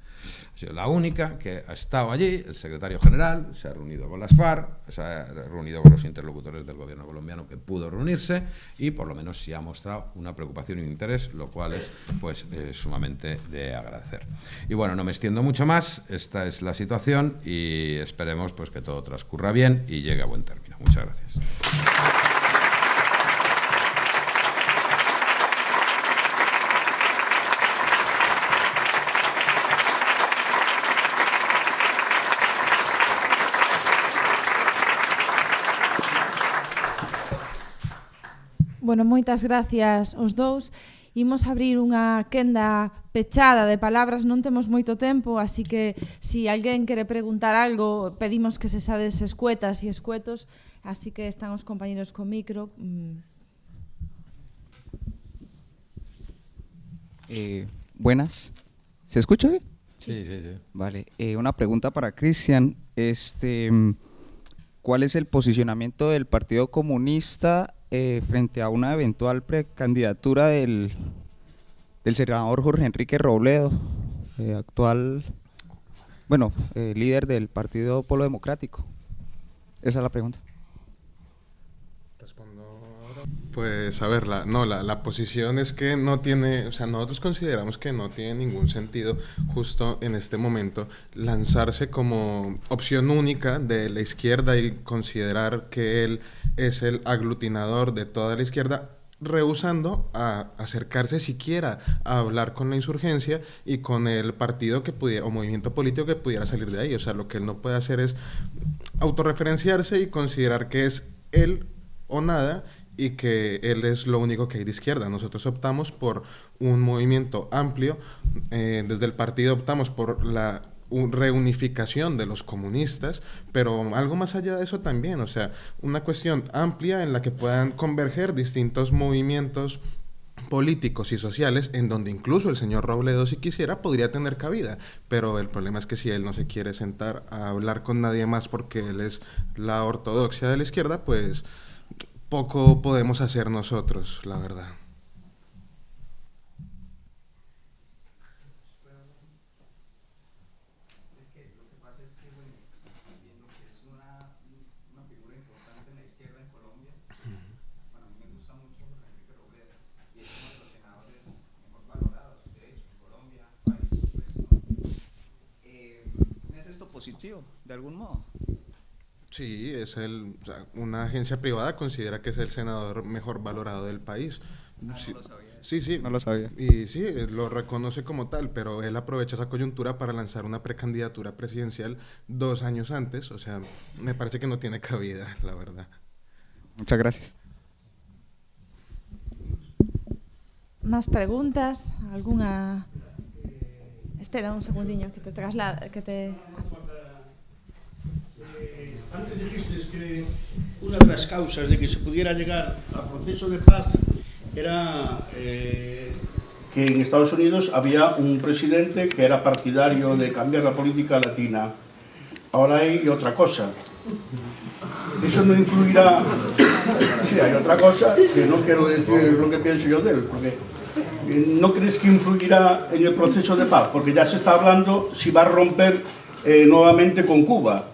Ha sido la única que ha estado allí, el secretario general, se ha reunido con las FARC, se ha reunido con los interlocutores del gobierno colombiano que pudo reunirse y por lo menos sí ha mostrado una preocupación y un interés, lo cual es pues sumamente de agradecer. Y bueno, no me extiendo mucho más, esta es la situación y esperemos pues que todo transcurra bien y llegue a buen término. Muchas gracias. Bueno, moitas gracias aos dous. Imos abrir unha quenda pechada de palabras, non temos moito tempo, así que se alguén quere preguntar algo, pedimos que se sades escuetas e escuetos, así que están os compañeros co micro. Buenas. ¿Se escucha bien? Sí, sí, sí. Vale. Una pregunta para Cristian. ¿Cuál es el posicionamiento del Partido Comunista frente a una eventual precandidatura del senador Jorge Enrique Robledo, actual, bueno, líder del Partido Polo Democrático? Esa es la pregunta. Respondo ahora. Pues a ver, la posición es que no tiene, o sea, nosotros consideramos que no tiene ningún sentido justo en este momento lanzarse como opción única de la izquierda y considerar que él es el aglutinador de toda la izquierda, rehusando a acercarse siquiera a hablar con la insurgencia y con el partido que pudiera, o movimiento político que pudiera salir de ahí. O sea, lo que él no puede hacer es autorreferenciarse y considerar que es él o nada y que él es lo único que hay de izquierda. Nosotros optamos por un movimiento amplio, desde el partido optamos por la reunificación de los comunistas, pero algo más allá de eso también, o sea, una cuestión amplia en la que puedan converger distintos movimientos políticos y sociales en donde incluso el señor Robledo, si quisiera, podría tener cabida, pero el problema es que si él no se quiere sentar a hablar con nadie más porque él es la ortodoxia de la izquierda, pues poco podemos hacer nosotros, la verdad. Positivo, de algún modo. Sí, es una agencia privada considera que es el senador mejor valorado del país. Sí, no lo sabía. Sí, no lo sabía. Y sí, lo reconoce como tal, pero él aprovecha esa coyuntura para lanzar una precandidatura presidencial 2 años antes. O sea, me parece que no tiene cabida, la verdad. Muchas gracias. ¿Más preguntas? ¿Alguna? Espera un segundinho que te traslada, Antes dijiste que una de las causas de que se pudiera llegar al proceso de paz era que en Estados Unidos había un presidente que era partidario de cambiar la política latina. Ahora hay otra cosa. Eso no influirá. Sí, hay otra cosa que no quiero decir lo que pienso yo de él, porque ¿no crees que influirá en el proceso de paz? Porque ya se está hablando si va a romper nuevamente con Cuba.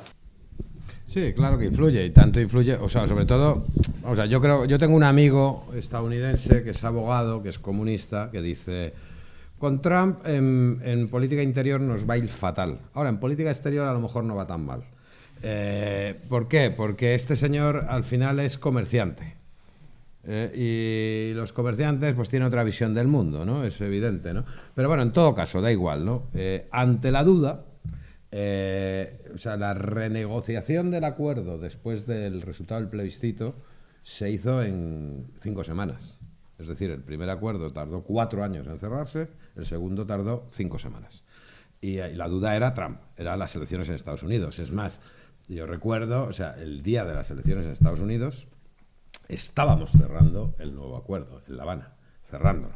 Sí, claro que influye, y tanto influye, o sea, sobre todo, o sea, yo tengo un amigo estadounidense que es abogado, que es comunista, que dice, con Trump en política interior nos va a ir fatal. Ahora, en política exterior a lo mejor no va tan mal. ¿Por qué? Porque este señor al final es comerciante. Y los comerciantes pues tienen otra visión del mundo, ¿no? Es evidente, ¿no? Pero bueno, en todo caso, da igual, ¿no? Ante la duda, o sea, la renegociación del acuerdo después del resultado del plebiscito se hizo en 5 semanas. Es decir, el primer acuerdo tardó 4 años en cerrarse, el segundo tardó 5 semanas. Y la duda era Trump, eran las elecciones en Estados Unidos. Es más, yo recuerdo, o sea, el día de las elecciones en Estados Unidos estábamos cerrando el nuevo acuerdo en La Habana, cerrándolo,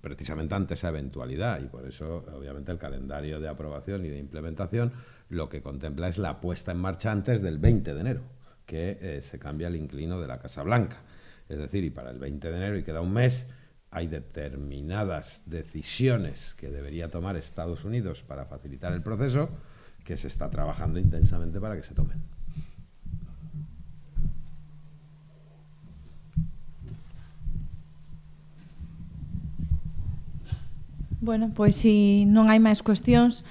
precisamente ante esa eventualidad, y por eso, obviamente, el calendario de aprobación y de implementación lo que contempla es la puesta en marcha antes del 20 de enero, que se cambia el inquilino de la Casa Blanca. Es decir, y para el 20 de enero, y queda un mes, hay determinadas decisiones que debería tomar Estados Unidos para facilitar el proceso, que se está trabajando intensamente para que se tomen. Bueno, pois se non hai máis cuestións,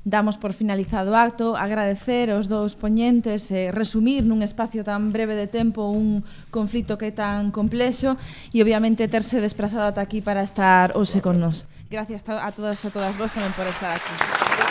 damos por finalizado o acto, agradecer aos dous poñentes, resumir nun espacio tan breve de tempo un conflito que é tan complexo e obviamente terse desplazado ata aquí para estar hoxe con nós. Gracias a todos e a todas vos tamén por estar aquí.